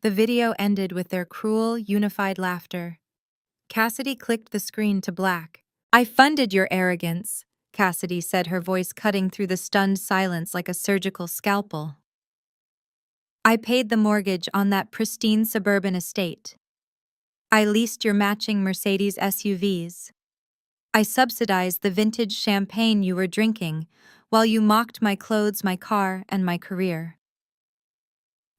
The video ended with their cruel, unified laughter. Cassidy clicked the screen to black. "I funded your arrogance," Cassidy said, her voice cutting through the stunned silence like a surgical scalpel. "I paid the mortgage on that pristine suburban estate. I leased your matching Mercedes SUVs. I subsidized the vintage champagne you were drinking, while you mocked my clothes, my car, and my career."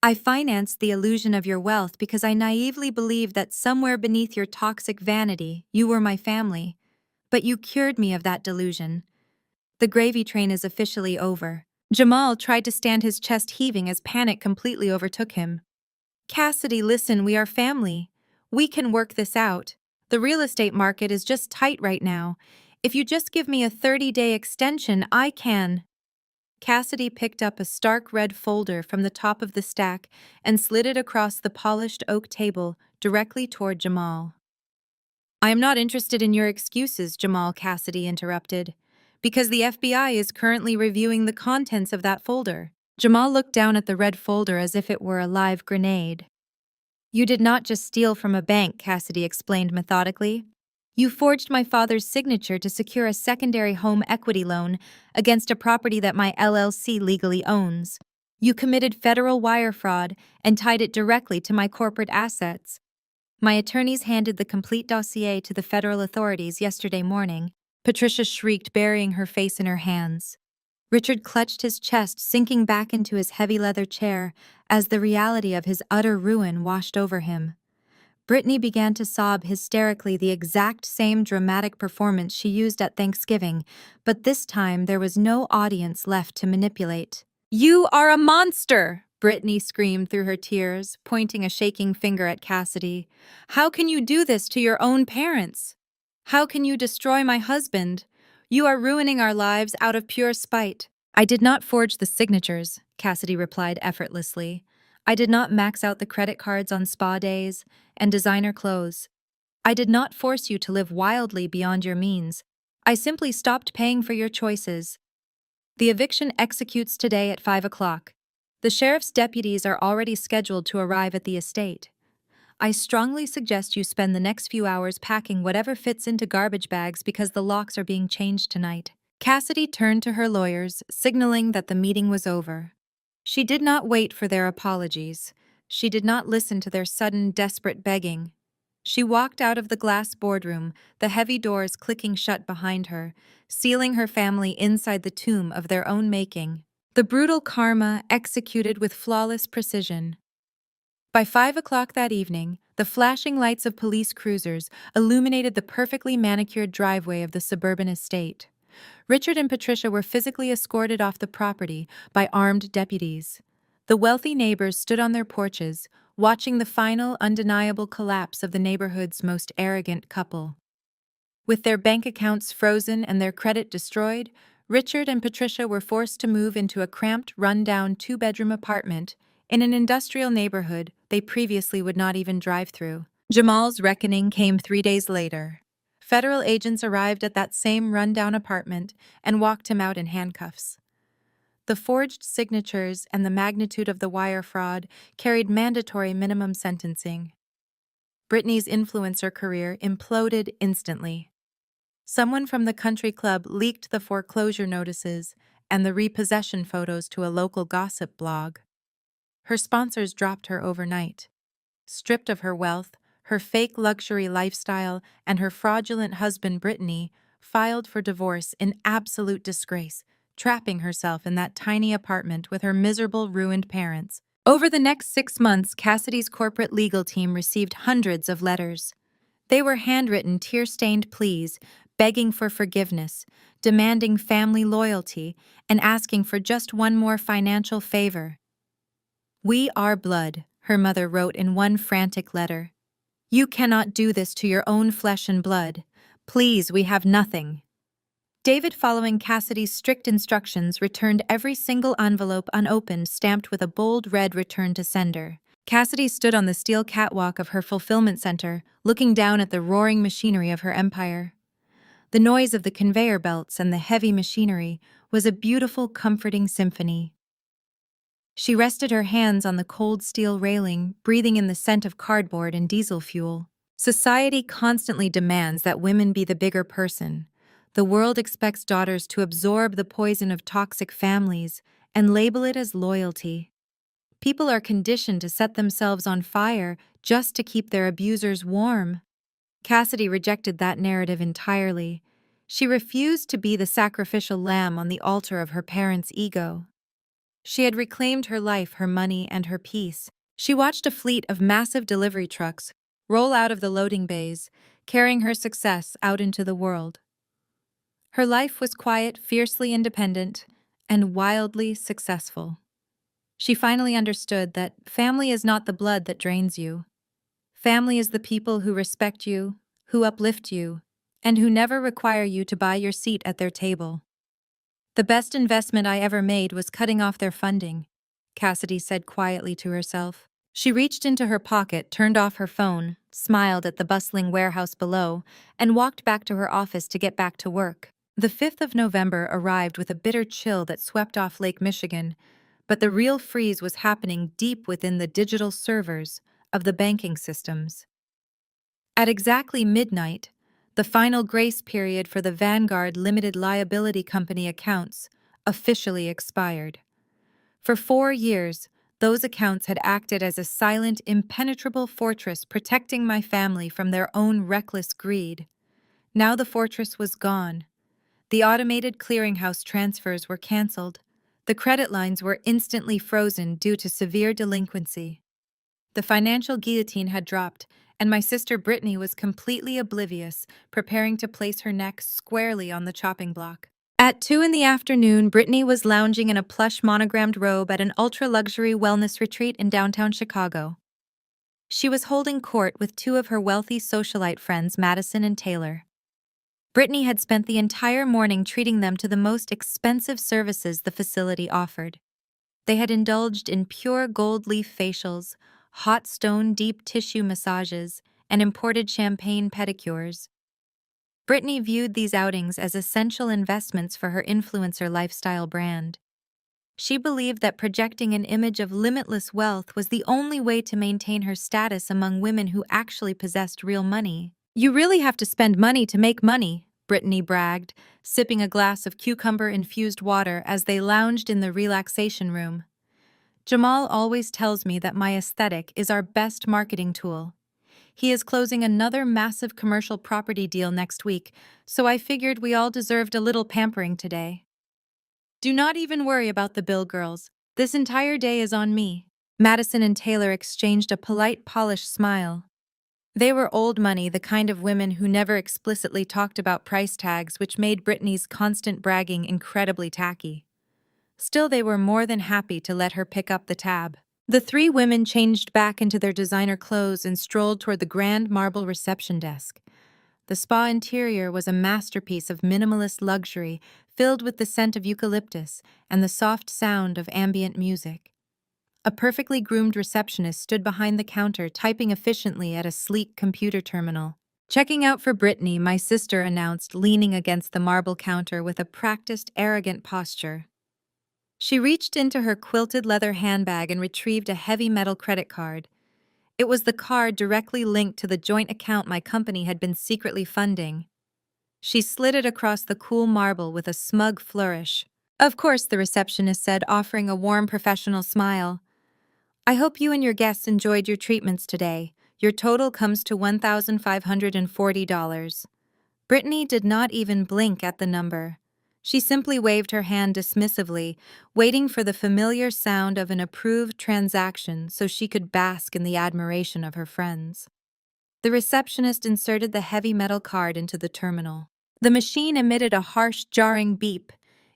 I financed the illusion of your wealth because I naively believed that somewhere beneath your toxic vanity, you were my family. But you cured me of that delusion. The gravy train is officially over. Jamal tried to stand his chest heaving as panic completely overtook him. Cassidy, listen, we are family. We can work this out. The real estate market is just tight right now. If you just give me a 30-day extension, I can. Cassidy picked up a stark red folder from the top of the stack and slid it across the polished oak table directly toward Jamal. I am not interested in your excuses, Jamal, Cassidy interrupted, because the FBI is currently reviewing the contents of that folder. Jamal looked down at the red folder as if it were a live grenade. You did not just steal from a bank, Cassidy explained methodically. You forged my father's signature to secure a secondary home equity loan against a property that my LLC legally owns. You committed federal wire fraud and tied it directly to my corporate assets. My attorneys handed the complete dossier to the federal authorities yesterday morning. Patricia shrieked, burying her face in her hands. Richard clutched his chest, sinking back into his heavy leather chair as the reality of his utter ruin washed over him. Brittany began to sob hysterically, the exact same dramatic performance she used at Thanksgiving, but this time there was no audience left to manipulate. You are a monster! Brittany screamed through her tears, pointing a shaking finger at Cassidy. How can you do this to your own parents? How can you destroy my husband? You are ruining our lives out of pure spite. I did not forge the signatures, Cassidy replied effortlessly. I did not max out the credit cards on spa days and designer clothes. I did not force you to live wildly beyond your means. I simply stopped paying for your choices. The eviction executes today at 5 o'clock. The sheriff's deputies are already scheduled to arrive at the estate. I strongly suggest you spend the next few hours packing whatever fits into garbage bags because the locks are being changed tonight. Cassidy turned to her lawyers, signaling that the meeting was over. She did not wait for their apologies. She did not listen to their sudden, desperate begging. She walked out of the glass boardroom, the heavy doors clicking shut behind her, sealing her family inside the tomb of their own making. The brutal karma executed with flawless precision. By 5 o'clock that evening, the flashing lights of police cruisers illuminated the perfectly manicured driveway of the suburban estate. Richard and Patricia were physically escorted off the property by armed deputies. The wealthy neighbors stood on their porches, watching the final, undeniable collapse of the neighborhood's most arrogant couple. With their bank accounts frozen and their credit destroyed, Richard and Patricia were forced to move into a cramped, run-down two-bedroom apartment in an industrial neighborhood they previously would not even drive through. Jamal's reckoning came 3 days later. Federal agents arrived at that same run-down apartment and walked him out in handcuffs. The forged signatures and the magnitude of the wire fraud carried mandatory minimum sentencing. Brittany's influencer career imploded instantly. Someone from the country club leaked the foreclosure notices and the repossession photos to a local gossip blog. Her sponsors dropped her overnight. Stripped of her wealth, her fake luxury lifestyle, and her fraudulent husband Brittany filed for divorce in absolute disgrace, trapping herself in that tiny apartment with her miserable, ruined parents. Over the next 6 months, Cassidy's corporate legal team received hundreds of letters. They were handwritten, tear-stained pleas, begging for forgiveness, demanding family loyalty, and asking for just one more financial favor. We are blood, her mother wrote in one frantic letter. You cannot do this to your own flesh and blood. Please, we have nothing. David, following Cassidy's strict instructions, returned every single envelope unopened, stamped with a bold red return to sender. Cassidy stood on the steel catwalk of her fulfillment center, looking down at the roaring machinery of her empire. The noise of the conveyor belts and the heavy machinery was a beautiful, comforting symphony. She rested her hands on the cold steel railing, breathing in the scent of cardboard and diesel fuel. Society constantly demands that women be the bigger person. The world expects daughters to absorb the poison of toxic families and label it as loyalty. People are conditioned to set themselves on fire just to keep their abusers warm. Cassidy rejected that narrative entirely. She refused to be the sacrificial lamb on the altar of her parents' ego. She had reclaimed her life, her money, and her peace. She watched a fleet of massive delivery trucks roll out of the loading bays, carrying her success out into the world. Her life was quiet, fiercely independent, and wildly successful. She finally understood that family is not the blood that drains you. Family is the people who respect you, who uplift you, and who never require you to buy your seat at their table. The best investment I ever made was cutting off their funding, Cassidy said quietly to herself. She reached into her pocket, turned off her phone, smiled at the bustling warehouse below, and walked back to her office to get back to work. The 5th of November arrived with a bitter chill that swept off Lake Michigan, but the real freeze was happening deep within the digital servers of the banking systems. At exactly midnight, the final grace period for the Vanguard Limited Liability Company accounts officially expired. For 4 years, those accounts had acted as a silent, impenetrable fortress protecting my family from their own reckless greed. Now the fortress was gone. The automated clearinghouse transfers were canceled. The credit lines were instantly frozen due to severe delinquency. The financial guillotine had dropped, and my sister Brittany was completely oblivious, preparing to place her neck squarely on the chopping block. At 2 in the afternoon, Brittany was lounging in a plush monogrammed robe at an ultra-luxury wellness retreat in downtown Chicago. She was holding court with two of her wealthy socialite friends, Madison and Taylor. Brittany had spent the entire morning treating them to the most expensive services the facility offered. They had indulged in pure gold leaf facials, hot stone deep tissue massages, and imported champagne pedicures. Brittany viewed these outings as essential investments for her influencer lifestyle brand. She believed that projecting an image of limitless wealth was the only way to maintain her status among women who actually possessed real money. "You really have to spend money to make money," Brittany bragged, sipping a glass of cucumber-infused water as they lounged in the relaxation room. "Jamal always tells me that my aesthetic is our best marketing tool. He is closing another massive commercial property deal next week, so I figured we all deserved a little pampering today." "Do not even worry about the bill, girls. This entire day is on me." Madison and Taylor exchanged a polite, polished smile. They were old money, the kind of women who never explicitly talked about price tags, which made Brittany's constant bragging incredibly tacky. Still, they were more than happy to let her pick up the tab. The three women changed back into their designer clothes and strolled toward the grand marble reception desk. The spa interior was a masterpiece of minimalist luxury, filled with the scent of eucalyptus and the soft sound of ambient music. A perfectly groomed receptionist stood behind the counter, typing efficiently at a sleek computer terminal. "Checking out for Brittany," my sister announced, leaning against the marble counter with a practiced, arrogant posture. She reached into her quilted leather handbag and retrieved a heavy metal credit card. It was the card directly linked to the joint account my company had been secretly funding. She slid it across the cool marble with a smug flourish. "Of course," the receptionist said, offering a warm, professional smile. "I hope you and your guests enjoyed your treatments today. Your total comes to $1,540. Brittany did not even blink at the number. She simply waved her hand dismissively, waiting for the familiar sound of an approved transaction so she could bask in the admiration of her friends. The receptionist inserted the heavy metal card into the terminal. The machine emitted a harsh, jarring beep.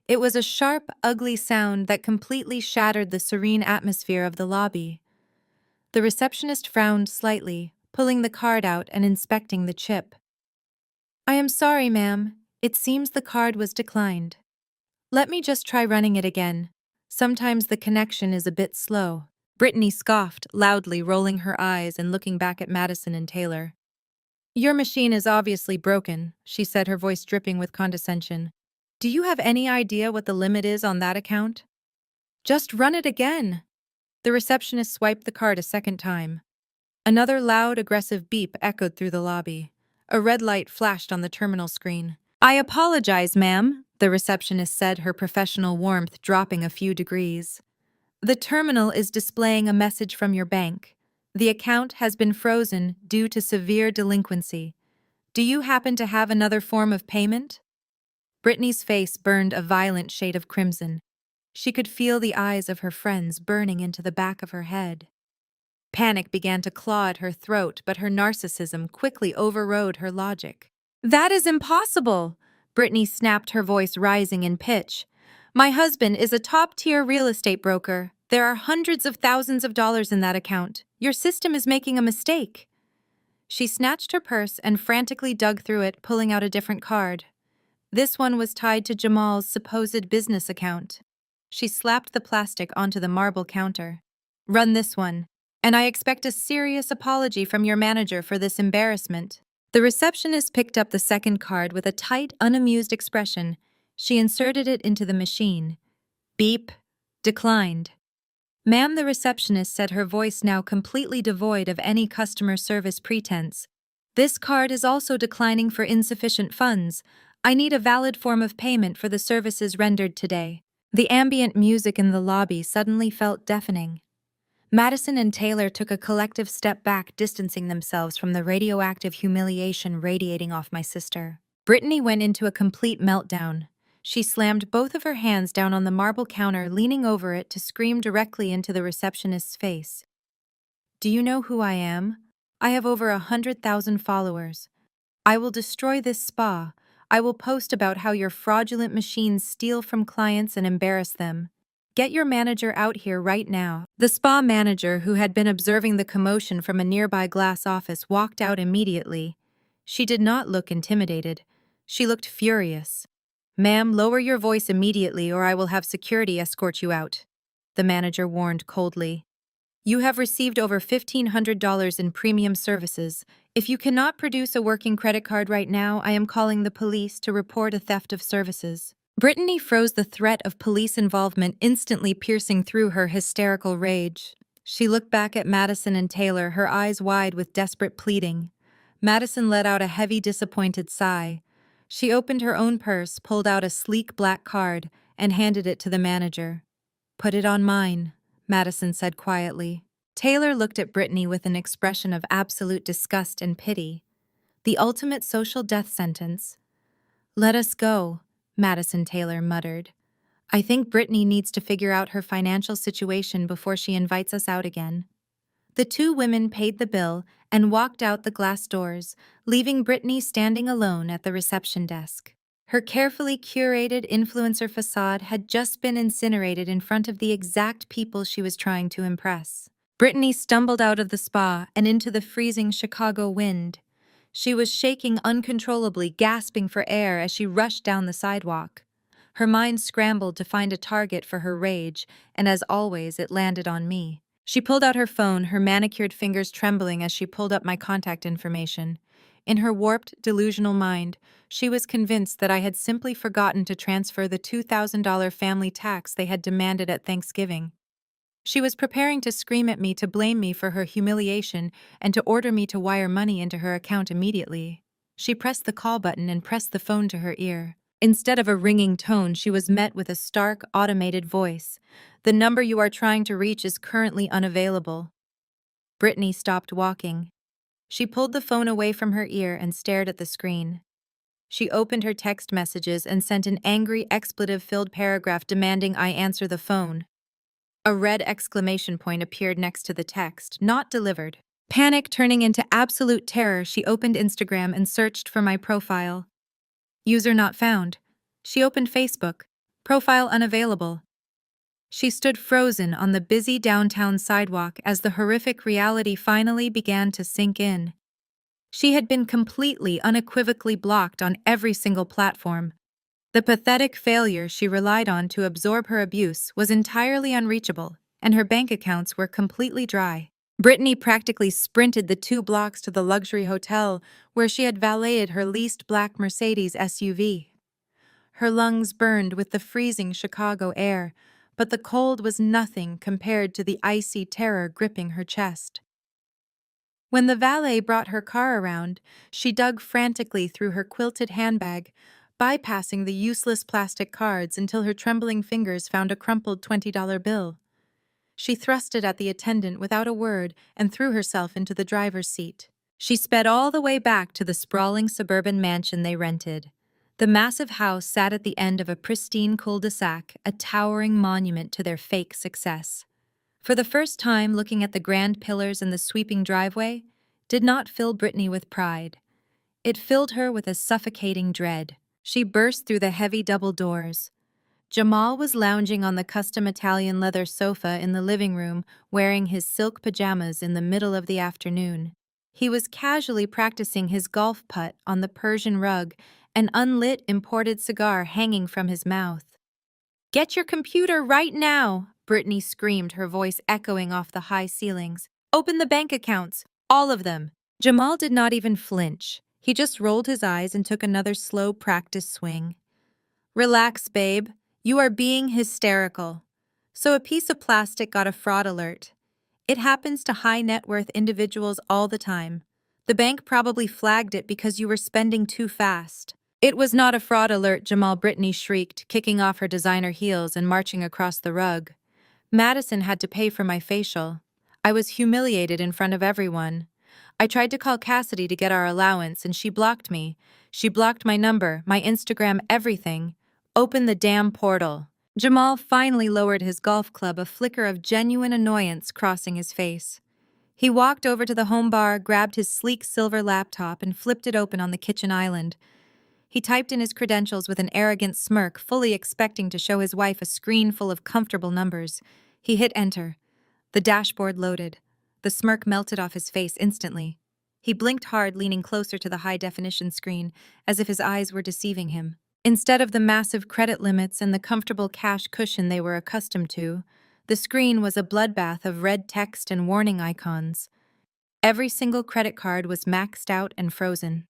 It was a sharp, ugly sound that completely shattered the serene atmosphere of the lobby. The receptionist frowned slightly, pulling the card out and inspecting the chip. "I am sorry, ma'am. It seems the card was declined. Let me just try running it again. Sometimes the connection is a bit slow." Brittany scoffed, loudly, rolling her eyes and looking back at Madison and Taylor. "Your machine is obviously broken," she said, her voice dripping with condescension. "Do you have any idea what the limit is on that account?" "Just run it again." The receptionist swiped the card a second time. Another loud, aggressive beep echoed through the lobby. A red light flashed on the terminal screen. "I apologize, ma'am," the receptionist said, her professional warmth dropping a few degrees. "The terminal is displaying a message from your bank. The account has been frozen due to severe delinquency. Do you happen to have another form of payment?" Brittany's face burned a violent shade of crimson. She could feel the eyes of her friends burning into the back of her head. Panic began to claw at her throat, but her narcissism quickly overrode her logic. "That is impossible!" Brittany snapped, her voice rising in pitch. "My husband is a top-tier real estate broker. There are hundreds of thousands of dollars in that account. Your system is making a mistake." She snatched her purse and frantically dug through it, pulling out a different card. This one was tied to Jamal's supposed business account. She slapped the plastic onto the marble counter. "Run this one, and I expect a serious apology from your manager for this embarrassment." The receptionist picked up the second card with a tight, unamused expression. She inserted it into the machine. "Beep. Declined." "Ma'am," the receptionist said, her voice now completely devoid of any customer service pretense. "This card is also declining for insufficient funds. I need a valid form of payment for the services rendered today." The ambient music in the lobby suddenly felt deafening. Madison and Taylor took a collective step back, distancing themselves from the radioactive humiliation radiating off my sister. Brittany went into a complete meltdown. She slammed both of her hands down on the marble counter, leaning over it to scream directly into the receptionist's face. "Do you know who I am? I have over 100,000 followers. I will destroy this spa. I will post about how your fraudulent machines steal from clients and embarrass them. Get your manager out here right now." The spa manager, who had been observing the commotion from a nearby glass office, walked out immediately. She did not look intimidated. She looked furious. "Ma'am, lower your voice immediately or I will have security escort you out," the manager warned coldly. "You have received over $1,500 in premium services. If you cannot produce a working credit card right now, I am calling the police to report a theft of services." Brittany froze, the threat of police involvement instantly piercing through her hysterical rage. She looked back at Madison and Taylor, her eyes wide with desperate pleading. Madison let out a heavy, disappointed sigh. She opened her own purse, pulled out a sleek black card, and handed it to the manager. "Put it on mine," Madison said quietly. Taylor looked at Brittany with an expression of absolute disgust and pity. The ultimate social death sentence. "Let us go," Madison Taylor muttered. "I think Brittany needs to figure out her financial situation before she invites us out again." The two women paid the bill and walked out the glass doors, leaving Brittany standing alone at the reception desk. Her carefully curated influencer facade had just been incinerated in front of the exact people she was trying to impress. Brittany stumbled out of the spa and into the freezing Chicago wind. She was shaking uncontrollably, gasping for air as she rushed down the sidewalk. Her mind scrambled to find a target for her rage, and as always, it landed on me. She pulled out her phone, her manicured fingers trembling as she pulled up my contact information. In her warped, delusional mind, she was convinced that I had simply forgotten to transfer the $2,000 family tax they had demanded at Thanksgiving. She was preparing to scream at me, to blame me for her humiliation, and to order me to wire money into her account immediately. She pressed the call button and pressed the phone to her ear. Instead of a ringing tone, she was met with a stark, automated voice. "The number you are trying to reach is currently unavailable." Brittany stopped walking. She pulled the phone away from her ear and stared at the screen. She opened her text messages and sent an angry, expletive-filled paragraph demanding I answer the phone. A red exclamation point appeared next to the text, "Not delivered." Panic turning into absolute terror, she opened Instagram and searched for my profile. User not found. She opened Facebook. Profile unavailable. She stood frozen on the busy downtown sidewalk as the horrific reality finally began to sink in. She had been completely, unequivocally blocked on every single platform. The pathetic failure she relied on to absorb her abuse was entirely unreachable, and her bank accounts were completely dry. Brittany practically sprinted the 2 blocks to the luxury hotel where she had valeted her leased black Mercedes SUV. Her lungs burned with the freezing Chicago air, but the cold was nothing compared to the icy terror gripping her chest. When the valet brought her car around, she dug frantically through her quilted handbag, bypassing the useless plastic cards until her trembling fingers found a crumpled $20 bill. She thrust it at the attendant without a word and threw herself into the driver's seat. She sped all the way back to the sprawling suburban mansion they rented. The massive house sat at the end of a pristine cul-de-sac, a towering monument to their fake success. For the first time, looking at the grand pillars and the sweeping driveway did not fill Brittany with pride. It filled her with a suffocating dread. She burst through the heavy double doors. Jamal was lounging on the custom Italian leather sofa in the living room, wearing his silk pajamas in the middle of the afternoon. He was casually practicing his golf putt on the Persian rug, an unlit imported cigar hanging from his mouth. "Get your computer right now!" Brittany screamed, her voice echoing off the high ceilings. "Open the bank accounts, all of them." Jamal did not even flinch. He just rolled his eyes and took another slow practice swing. "Relax, babe. You are being hysterical." So a piece of plastic got a fraud alert. It happens to high net worth individuals all the time. The bank probably flagged it because you were spending too fast. "It was not a fraud alert," Jamal Brittany shrieked, kicking off her designer heels and marching across the rug. "Madison had to pay for my facial. I was humiliated in front of everyone. I tried to call Cassidy to get our allowance and she blocked me. She blocked my number, my Instagram, everything. Open the damn portal." Jamal finally lowered his golf club, a flicker of genuine annoyance crossing his face. He walked over to the home bar, grabbed his sleek silver laptop, and flipped it open on the kitchen island. He typed in his credentials with an arrogant smirk, fully expecting to show his wife a screen full of comfortable numbers. He hit enter. The dashboard loaded. The smirk melted off his face instantly. He blinked hard, leaning closer to the high-definition screen, as if his eyes were deceiving him. Instead of the massive credit limits and the comfortable cash cushion they were accustomed to, the screen was a bloodbath of red text and warning icons. Every single credit card was maxed out and frozen.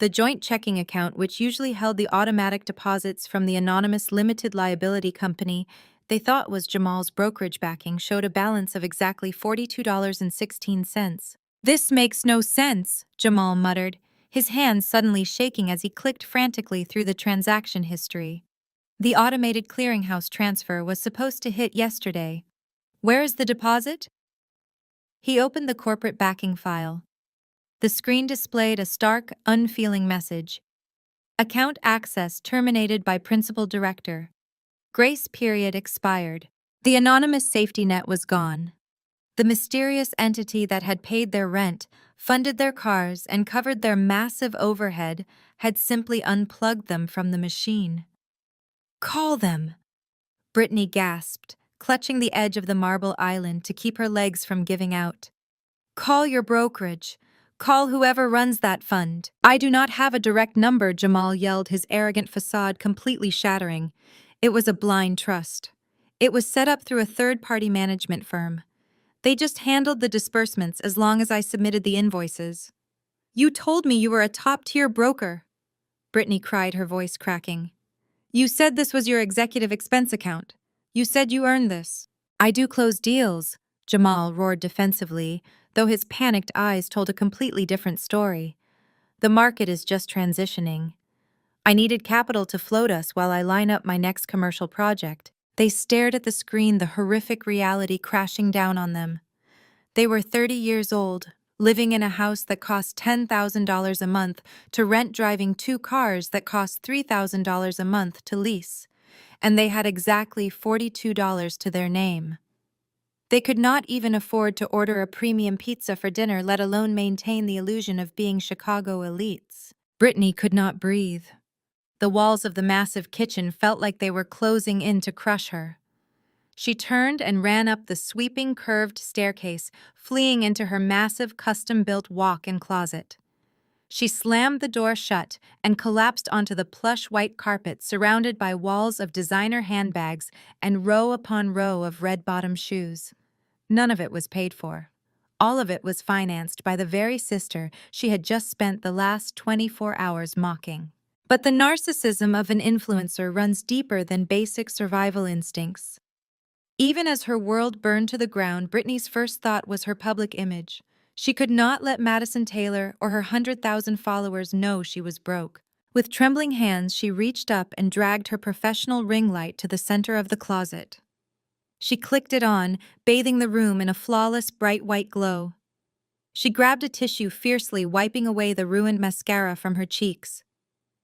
The joint checking account, which usually held the automatic deposits from the anonymous limited liability company they thought was Jamal's brokerage backing, showed a balance of exactly $42.16. "This makes no sense," Jamal muttered, his hands suddenly shaking as he clicked frantically through the transaction history. The automated clearinghouse transfer was supposed to hit yesterday. "Where is the deposit?" He opened the corporate backing file. The screen displayed a stark, unfeeling message. "Account access terminated by principal director. Grace period expired." The anonymous safety net was gone. The mysterious entity that had paid their rent, funded their cars, and covered their massive overhead had simply unplugged them from the machine. "Call them!" Brittany gasped, clutching the edge of the marble island to keep her legs from giving out. "Call your brokerage. Call whoever runs that fund." "I do not have a direct number," Jamal yelled, his arrogant facade completely shattering. It was a blind trust. It was set up through a third-party management firm. They just handled the disbursements as long as I submitted the invoices. "You told me you were a top-tier broker," Brittany cried, her voice cracking. "You said this was your executive expense account. You said you earned this." "I do close deals," Jamal roared defensively, though his panicked eyes told a completely different story. "The market is just transitioning. I needed capital to float us while I line up my next commercial project." They stared at the screen, the horrific reality crashing down on them. They were 30 years old, living in a house that cost $10,000 a month to rent, driving two cars that cost $3,000 a month to lease, and they had exactly $42 to their name. They could not even afford to order a premium pizza for dinner, let alone maintain the illusion of being Chicago elites. Brittany could not breathe. The walls of the massive kitchen felt like they were closing in to crush her. She turned and ran up the sweeping, curved staircase, fleeing into her massive, custom-built walk-in closet. She slammed the door shut and collapsed onto the plush white carpet, surrounded by walls of designer handbags and row upon row of red-bottom shoes. None of it was paid for. All of it was financed by the very sister she had just spent the last 24 hours mocking. But the narcissism of an influencer runs deeper than basic survival instincts. Even as her world burned to the ground, Brittany's first thought was her public image. She could not let Madison Taylor or her 100,000 followers know she was broke. With trembling hands, she reached up and dragged her professional ring light to the center of the closet. She clicked it on, bathing the room in a flawless, bright white glow. She grabbed a tissue, fiercely wiping away the ruined mascara from her cheeks.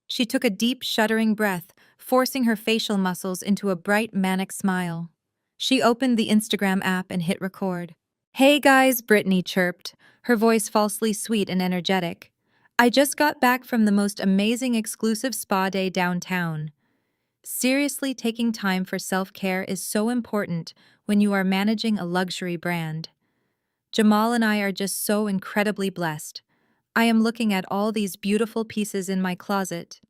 She took a deep, shuddering breath, forcing her facial muscles into a bright, manic smile. She opened the Instagram app and hit record. "Hey guys," Brittany chirped, her voice falsely sweet and energetic. "I just got back from the most amazing exclusive spa day downtown." Seriously, taking time for self-care is so important when you are managing a luxury brand. Jamal and I are just so incredibly blessed. I am looking at all these beautiful pieces in my closet,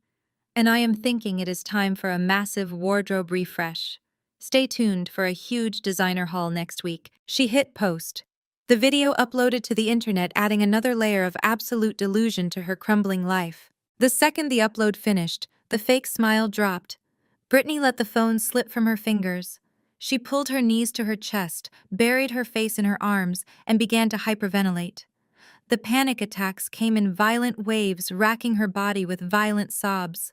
and I am thinking it is time for a massive wardrobe refresh. Stay tuned for a huge designer haul next week. She hit post. The video uploaded to the internet, adding another layer of absolute delusion to her crumbling life. The second the upload finished, the fake smile dropped. Brittany let the phone slip from her fingers. She pulled her knees to her chest, buried her face in her arms, and began to hyperventilate. The panic attacks came in violent waves, racking her body with violent sobs.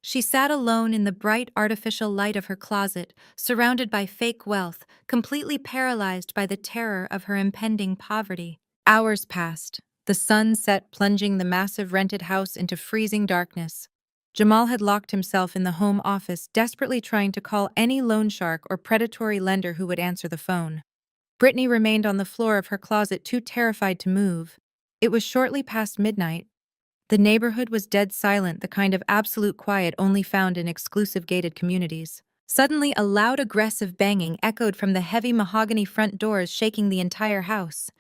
She sat alone in the bright artificial light of her closet, surrounded by fake wealth, completely paralyzed by the terror of her impending poverty. Hours passed. The sun set, plunging the massive rented house into freezing darkness. Jamal had locked himself in the home office, desperately trying to call any loan shark or predatory lender who would answer the phone. Brittany remained on the floor of her closet, too terrified to move. It was shortly past midnight. The neighborhood was dead silent, the kind of absolute quiet only found in exclusive gated communities. Suddenly, a loud, aggressive banging echoed from the heavy mahogany front doors, shaking the entire house.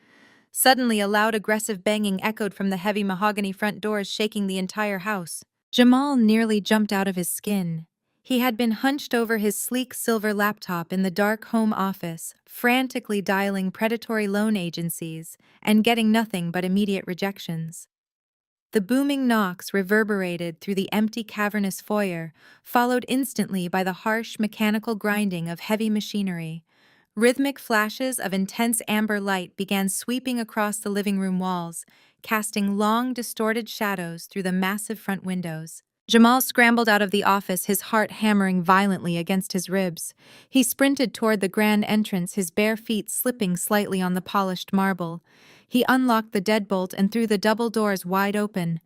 Suddenly, a loud, aggressive banging echoed from the heavy mahogany front doors, shaking the entire house. Jamal nearly jumped out of his skin. He had been hunched over his sleek silver laptop in the dark home office, frantically dialing predatory loan agencies and getting nothing but immediate rejections. The booming knocks reverberated through the empty cavernous foyer, followed instantly by the harsh mechanical grinding of heavy machinery. Rhythmic flashes of intense amber light began sweeping across the living room walls, casting long, distorted shadows through the massive front windows. Jamal scrambled out of the office, his heart hammering violently against his ribs. He sprinted toward the grand entrance, his bare feet slipping slightly on the polished marble. He unlocked the deadbolt and threw the double doors wide open.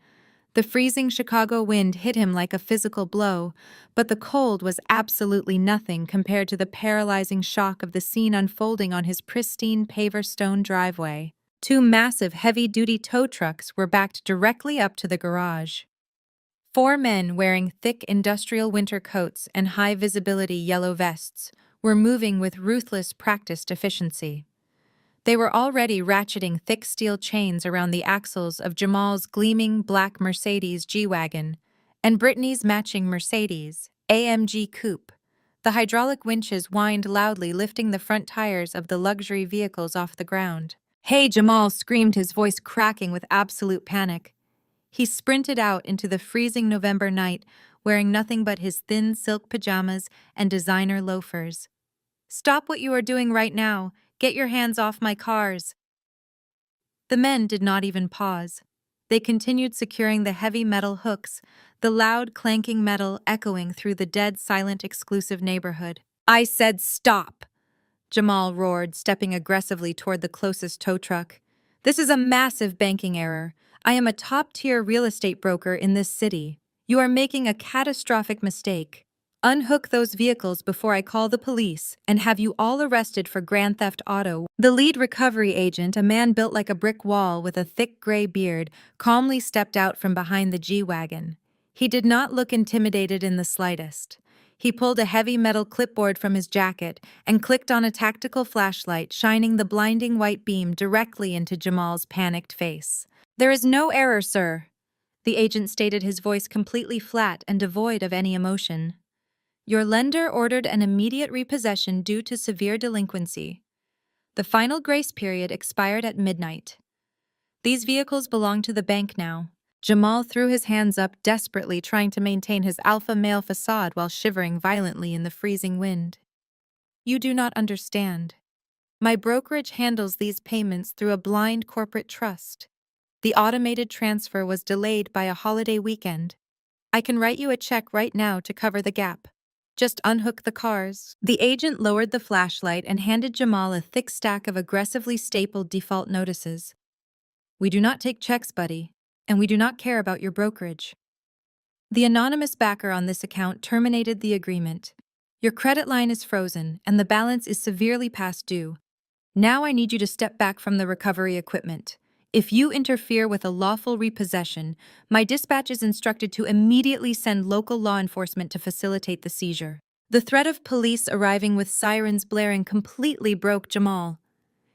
The freezing Chicago wind hit him like a physical blow, but the cold was absolutely nothing compared to the paralyzing shock of the scene unfolding on his pristine paver stone driveway. Two massive heavy-duty tow trucks were backed directly up to the garage. Four men wearing thick industrial winter coats and high-visibility yellow vests were moving with ruthless, practiced efficiency. They were already ratcheting thick steel chains around the axles of Jamal's gleaming black Mercedes G-Wagon and Brittany's matching Mercedes AMG Coupe. The hydraulic winches whined loudly, lifting the front tires of the luxury vehicles off the ground. "Hey!" Jamal screamed, his voice cracking with absolute panic. He sprinted out into the freezing November night, wearing nothing but his thin silk pajamas and designer loafers. "Stop what you are doing right now! Get your hands off my cars!" The men did not even pause. They continued securing the heavy metal hooks, the loud clanking metal echoing through the dead silent exclusive neighborhood. "I said stop!" Jamal roared, stepping aggressively toward the closest tow truck. "This is a massive banking error. I am a top-tier real estate broker in this city. You are making a catastrophic mistake. Unhook those vehicles before I call the police and have you all arrested for grand theft auto." The lead recovery agent, a man built like a brick wall with a thick gray beard, calmly stepped out from behind the G-Wagon. He did not look intimidated in the slightest. He pulled a heavy metal clipboard from his jacket and clicked on a tactical flashlight, shining the blinding white beam directly into Jamal's panicked face. "There is no error, sir," the agent stated, his voice completely flat and devoid of any emotion. "Your lender ordered an immediate repossession due to severe delinquency. The final grace period expired at midnight. These vehicles belong to the bank now." Jamal threw his hands up desperately, trying to maintain his alpha male facade while shivering violently in the freezing wind. "You do not understand. My brokerage handles these payments through a blind corporate trust. The automated transfer was delayed by a holiday weekend. I can write you a check right now to cover the gap. Just unhook the cars." The agent lowered the flashlight and handed Jamal a thick stack of aggressively stapled default notices. "We do not take checks, buddy, and we do not care about your brokerage." The anonymous backer on this account terminated the agreement. Your credit line is frozen, and the balance is severely past due. Now I need you to step back from the recovery equipment. If you interfere with a lawful repossession, my dispatch is instructed to immediately send local law enforcement to facilitate the seizure. The threat of police arriving with sirens blaring completely broke Jamal.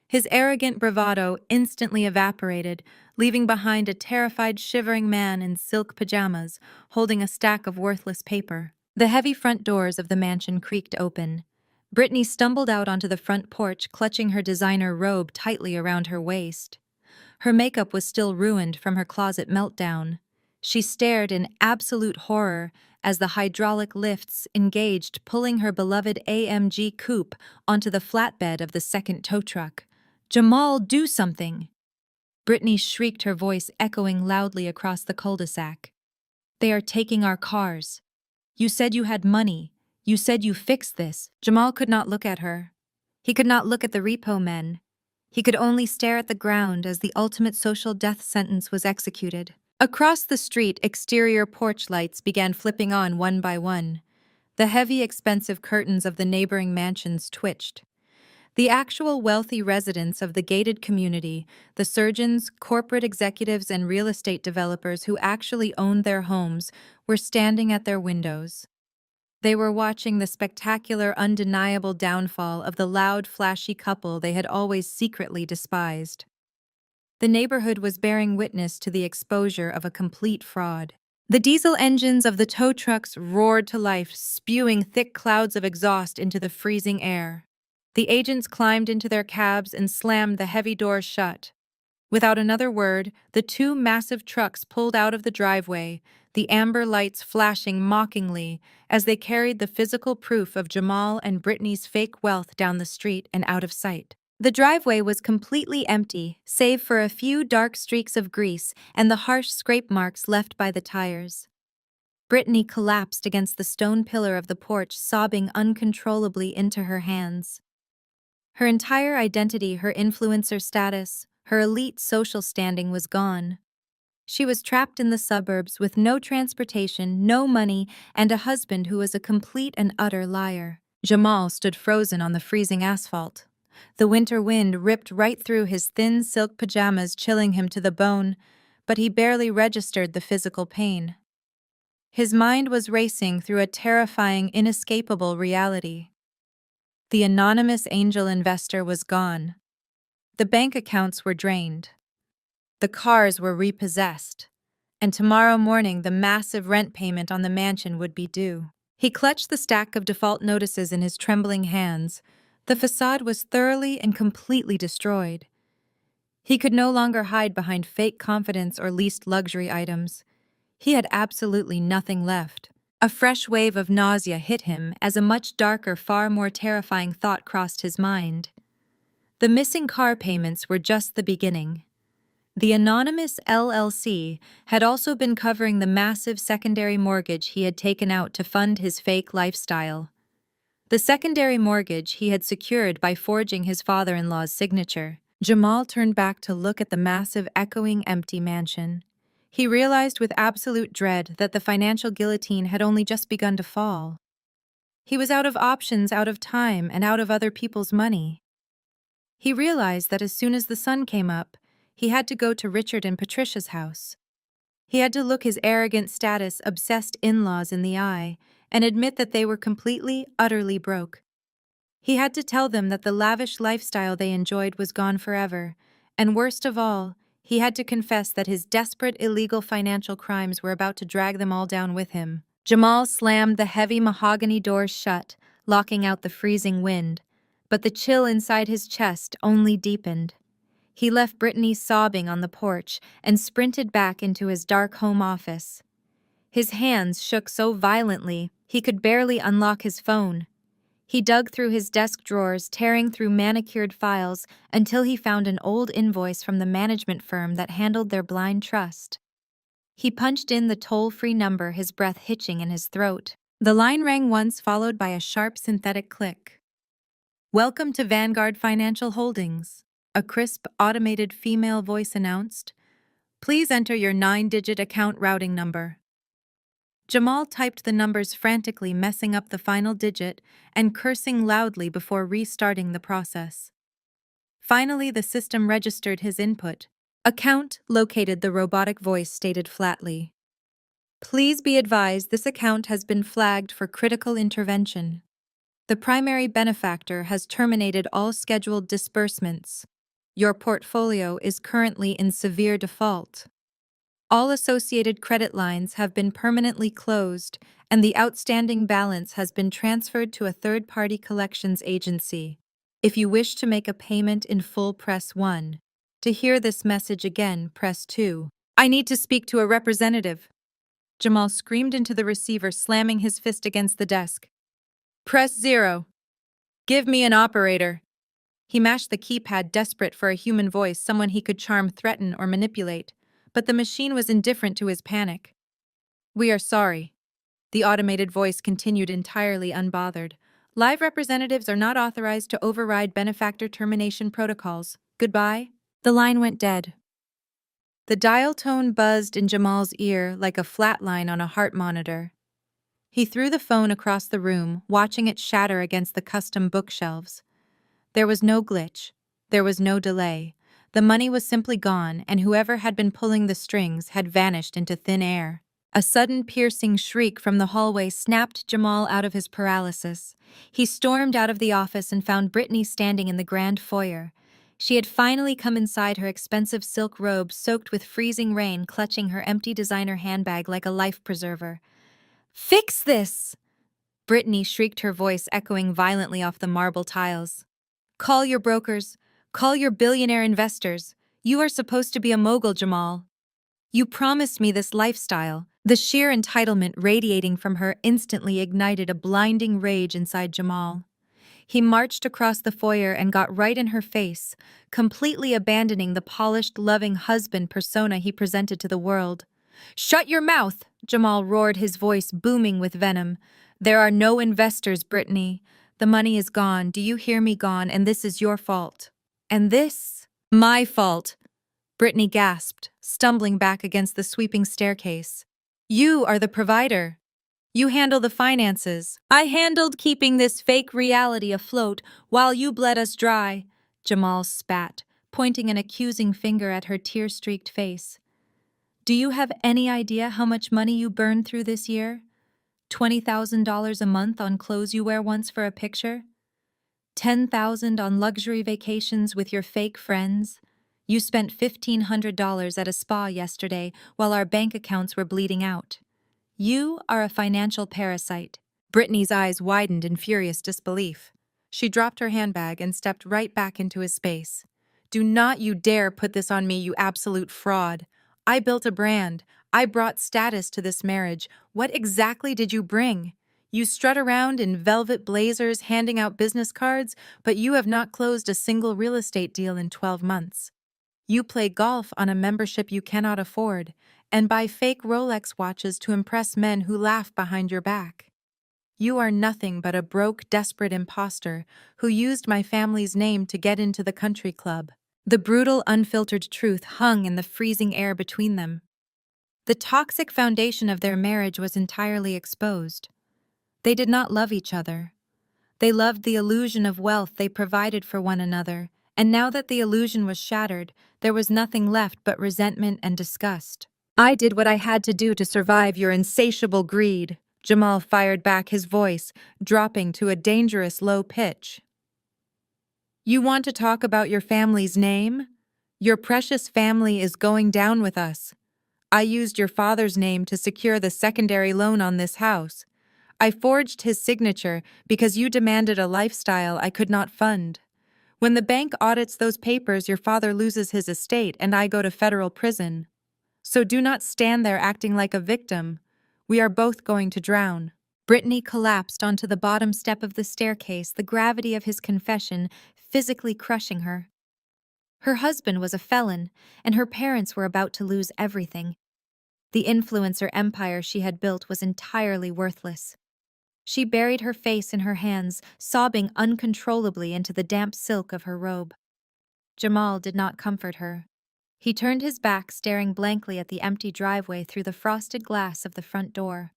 His arrogant bravado instantly evaporated, leaving behind a terrified, shivering man in silk pajamas, holding a stack of worthless paper. The heavy front doors of the mansion creaked open. Brittany stumbled out onto the front porch, clutching her designer robe tightly around her waist. Her makeup was still ruined from her closet meltdown. She stared in absolute horror as the hydraulic lifts engaged, pulling her beloved AMG coupe onto the flatbed of the second tow truck. "Jamal, do something!" Brittany shrieked, her voice echoing loudly across the cul-de-sac. "They are taking our cars. You said you had money. You said you fixed this." Jamal could not look at her. He could not look at the repo men. He could only stare at the ground as the ultimate social death sentence was executed. Across the street, exterior porch lights began flipping on one by one. The heavy, expensive curtains of the neighboring mansions twitched. The actual wealthy residents of the gated community, the surgeons, corporate executives, and real estate developers who actually owned their homes, were standing at their windows. They were watching the spectacular, undeniable downfall of the loud, flashy couple they had always secretly despised. The neighborhood was bearing witness to the exposure of a complete fraud. The diesel engines of the tow trucks roared to life, spewing thick clouds of exhaust into the freezing air. The agents climbed into their cabs and slammed the heavy doors shut. Without another word, the two massive trucks pulled out of the driveway, the amber lights flashing mockingly as they carried the physical proof of Jamal and Brittany's fake wealth down the street and out of sight. The driveway was completely empty, save for a few dark streaks of grease and the harsh scrape marks left by the tires. Brittany collapsed against the stone pillar of the porch, sobbing uncontrollably into her hands. Her entire identity, her influencer status, her elite social standing was gone. She was trapped in the suburbs with no transportation, no money, and a husband who was a complete and utter liar. Jamal stood frozen on the freezing asphalt. The winter wind ripped right through his thin silk pajamas, chilling him to the bone, but he barely registered the physical pain. His mind was racing through a terrifying, inescapable reality. The anonymous angel investor was gone. The bank accounts were drained. The cars were repossessed. And tomorrow morning the massive rent payment on the mansion would be due. He clutched the stack of default notices in his trembling hands. The facade was thoroughly and completely destroyed. He could no longer hide behind fake confidence or leased luxury items. He had absolutely nothing left. A fresh wave of nausea hit him as a much darker, far more terrifying thought crossed his mind. The missing car payments were just the beginning. The anonymous LLC had also been covering the massive secondary mortgage he had taken out to fund his fake lifestyle. The secondary mortgage he had secured by forging his father-in-law's signature. Jamal turned back to look at the massive, echoing, empty mansion. He realized with absolute dread that the financial guillotine had only just begun to fall. He was out of options, out of time, and out of other people's money. He realized that as soon as the sun came up, he had to go to Richard and Patricia's house. He had to look his arrogant status, obsessed in-laws in the eye and admit that they were completely, utterly broke. He had to tell them that the lavish lifestyle they enjoyed was gone forever, and worst of all, he had to confess that his desperate, illegal financial crimes were about to drag them all down with him. Jamal slammed the heavy mahogany doors shut, locking out the freezing wind, but the chill inside his chest only deepened. He left Brittany sobbing on the porch and sprinted back into his dark home office. His hands shook so violently he could barely unlock his phone. He dug through his desk drawers, tearing through manicured files until he found an old invoice from the management firm that handled their blind trust. He punched in the toll-free number, his breath hitching in his throat. The line rang once, followed by a sharp synthetic click. "Welcome to Vanguard Financial Holdings," a crisp, automated female voice announced. "Please enter your 9-digit account routing number." Jamal typed the numbers frantically, messing up the final digit and cursing loudly before restarting the process. Finally, the system registered his input. Account located, the robotic voice stated flatly. Please be advised this account has been flagged for critical intervention. The primary benefactor has terminated all scheduled disbursements. Your portfolio is currently in severe default. All associated credit lines have been permanently closed, and the outstanding balance has been transferred to a third-party collections agency. If you wish to make a payment in full, press 1. To hear this message again, press 2. I need to speak to a representative. Jamal screamed into the receiver, slamming his fist against the desk. Press 0. Give me an operator. He mashed the keypad, desperate for a human voice, someone he could charm, threaten, or manipulate. But the machine was indifferent to his panic. We are sorry. The automated voice continued, entirely unbothered. Live representatives are not authorized to override benefactor termination protocols. Goodbye. The line went dead. The dial tone buzzed in Jamal's ear like a flat line on a heart monitor. He threw the phone across the room, watching it shatter against the custom bookshelves. There was no glitch. There was no delay. The money was simply gone, and whoever had been pulling the strings had vanished into thin air. A sudden piercing shriek from the hallway snapped Jamal out of his paralysis. He stormed out of the office and found Brittany standing in the grand foyer. She had finally come inside, her expensive silk robe soaked with freezing rain, clutching her empty designer handbag like a life preserver. Fix this! Brittany shrieked, her voice echoing violently off the marble tiles. Call your brokers. Call your billionaire investors. You are supposed to be a mogul, Jamal. You promised me this lifestyle. The sheer entitlement radiating from her instantly ignited a blinding rage inside Jamal. He marched across the foyer and got right in her face, completely abandoning the polished, loving husband persona he presented to the world. Shut your mouth! Jamal roared, his voice booming with venom. There are no investors, Brittany. The money is gone, do you hear me? Gone, and this is your fault. And this? My fault, Brittany gasped, stumbling back against the sweeping staircase. You are the provider. You handle the finances. I handled keeping this fake reality afloat while you bled us dry, Jamal spat, pointing an accusing finger at her tear-streaked face. Do you have any idea how much money you burned through this year? $20,000 a month on clothes you wear once for a picture? $10,000 on luxury vacations with your fake friends? You spent $1,500 at a spa yesterday while our bank accounts were bleeding out. You are a financial parasite. Brittany's eyes widened in furious disbelief. She dropped her handbag and stepped right back into his space. Do not you dare put this on me, you absolute fraud. I built a brand. I brought status to this marriage. What exactly did you bring? You strut around in velvet blazers handing out business cards, but you have not closed a single real estate deal in 12 months. You play golf on a membership you cannot afford, and buy fake Rolex watches to impress men who laugh behind your back. You are nothing but a broke, desperate imposter who used my family's name to get into the country club. The brutal, unfiltered truth hung in the freezing air between them. The toxic foundation of their marriage was entirely exposed. They did not love each other. They loved the illusion of wealth they provided for one another, and now that the illusion was shattered, there was nothing left but resentment and disgust. I did what I had to do to survive your insatiable greed, Jamal fired back, his voice dropping to a dangerous low pitch. You want to talk about your family's name? Your precious family is going down with us. I used your father's name to secure the secondary loan on this house. I forged his signature because you demanded a lifestyle I could not fund. When the bank audits those papers, your father loses his estate and I go to federal prison. So do not stand there acting like a victim. We are both going to drown. Brittany collapsed onto the bottom step of the staircase, the gravity of his confession physically crushing her. Her husband was a felon, and her parents were about to lose everything. The influencer empire she had built was entirely worthless. She buried her face in her hands, sobbing uncontrollably into the damp silk of her robe. Jamal did not comfort her. He turned his back, staring blankly at the empty driveway through the frosted glass of the front door.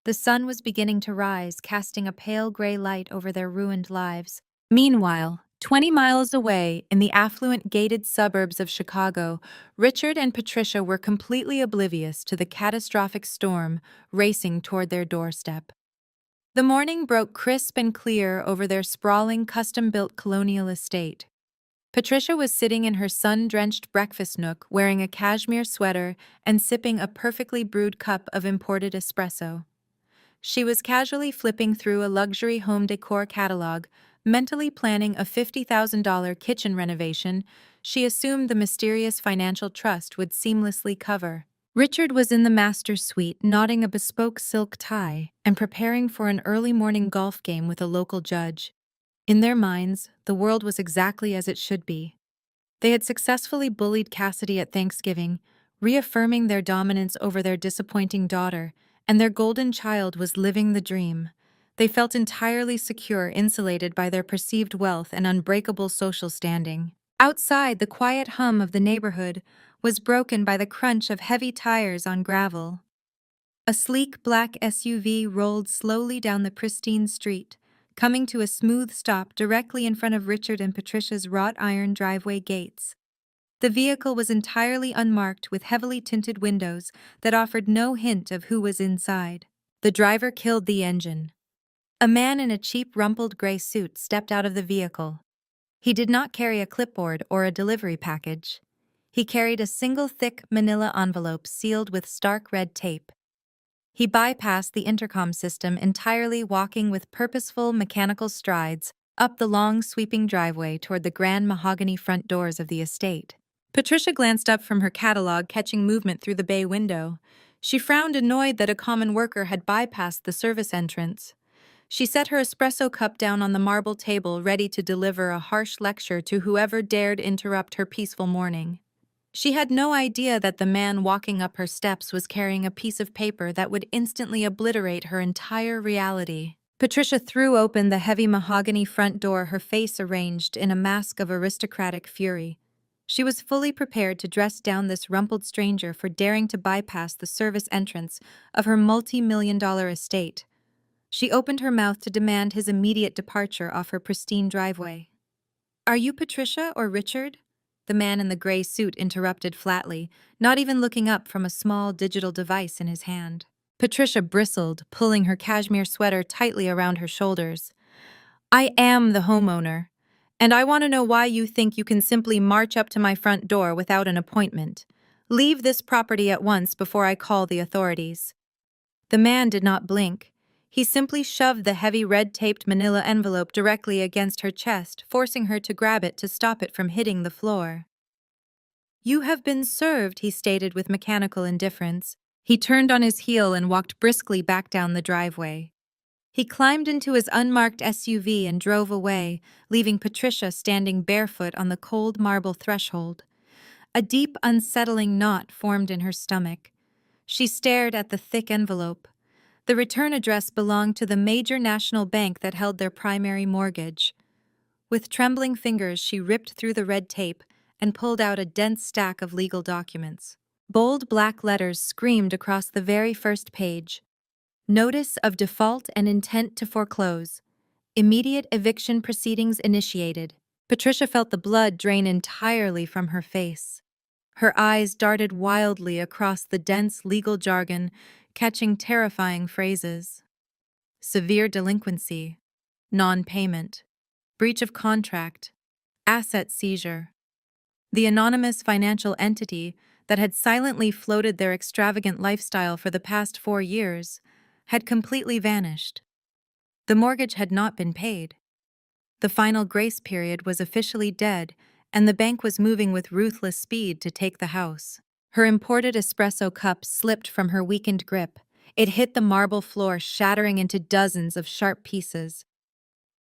The sun was beginning to rise, casting a pale gray light over their ruined lives. Meanwhile, 20 miles away, in the affluent gated suburbs of Chicago, Richard and Patricia were completely oblivious to the catastrophic storm racing toward their doorstep. The morning broke crisp and clear over their sprawling, custom-built colonial estate. Patricia was sitting in her sun-drenched breakfast nook, wearing a cashmere sweater and sipping a perfectly brewed cup of imported espresso. She was casually flipping through a luxury home decor catalog, mentally planning a $50,000 kitchen renovation she assumed the mysterious financial trust would seamlessly cover. Richard was in the master's suite, knotting a bespoke silk tie and preparing for an early morning golf game with a local judge. In their minds, the world was exactly as it should be. They had successfully bullied Cassidy at Thanksgiving, reaffirming their dominance over their disappointing daughter, and their golden child was living the dream. They felt entirely secure, insulated by their perceived wealth and unbreakable social standing. Outside, the quiet hum of the neighborhood was broken by the crunch of heavy tires on gravel. A sleek black SUV rolled slowly down the pristine street, coming to a smooth stop directly in front of Richard and Patricia's wrought iron driveway gates. The vehicle was entirely unmarked with heavily tinted windows that offered no hint of who was inside. The driver killed the engine. A man in a cheap rumpled gray suit stepped out of the vehicle. He did not carry a clipboard or a delivery package. He carried a single thick manila envelope sealed with stark red tape. He bypassed the intercom system entirely, walking with purposeful mechanical strides up the long sweeping driveway toward the grand mahogany front doors of the estate. Patricia glanced up from her catalog, catching movement through the bay window. She frowned, annoyed that a common worker had bypassed the service entrance. She set her espresso cup down on the marble table, ready to deliver a harsh lecture to whoever dared interrupt her peaceful morning. She had no idea that the man walking up her steps was carrying a piece of paper that would instantly obliterate her entire reality. Patricia threw open the heavy mahogany front door, her face arranged in a mask of aristocratic fury. She was fully prepared to dress down this rumpled stranger for daring to bypass the service entrance of her multi-million-dollar estate. She opened her mouth to demand his immediate departure off her pristine driveway. "Are you Patricia or Richard?" The man in the gray suit interrupted flatly, not even looking up from a small digital device in his hand. Patricia bristled, pulling her cashmere sweater tightly around her shoulders. "I am the homeowner, and I want to know why you think you can simply march up to my front door without an appointment. Leave this property at once before I call the authorities." The man did not blink. He simply shoved the heavy red-taped manila envelope directly against her chest, forcing her to grab it to stop it from hitting the floor. "You have been served," he stated with mechanical indifference. He turned on his heel and walked briskly back down the driveway. He climbed into his unmarked SUV and drove away, leaving Patricia standing barefoot on the cold marble threshold. A deep, unsettling knot formed in her stomach. She stared at the thick envelope. The return address belonged to the major national bank that held their primary mortgage. With trembling fingers, she ripped through the red tape and pulled out a dense stack of legal documents. Bold black letters screamed across the very first page. "Notice of default and intent to foreclose. Immediate eviction proceedings initiated." Patricia felt the blood drain entirely from her face. Her eyes darted wildly across the dense legal jargon, catching terrifying phrases. Severe delinquency, non-payment, breach of contract, asset seizure. The anonymous financial entity that had silently floated their extravagant lifestyle for the past 4 years had completely vanished. The mortgage had not been paid. The final grace period was officially dead, and the bank was moving with ruthless speed to take the house. Her imported espresso cup slipped from her weakened grip. It hit the marble floor, shattering into dozens of sharp pieces.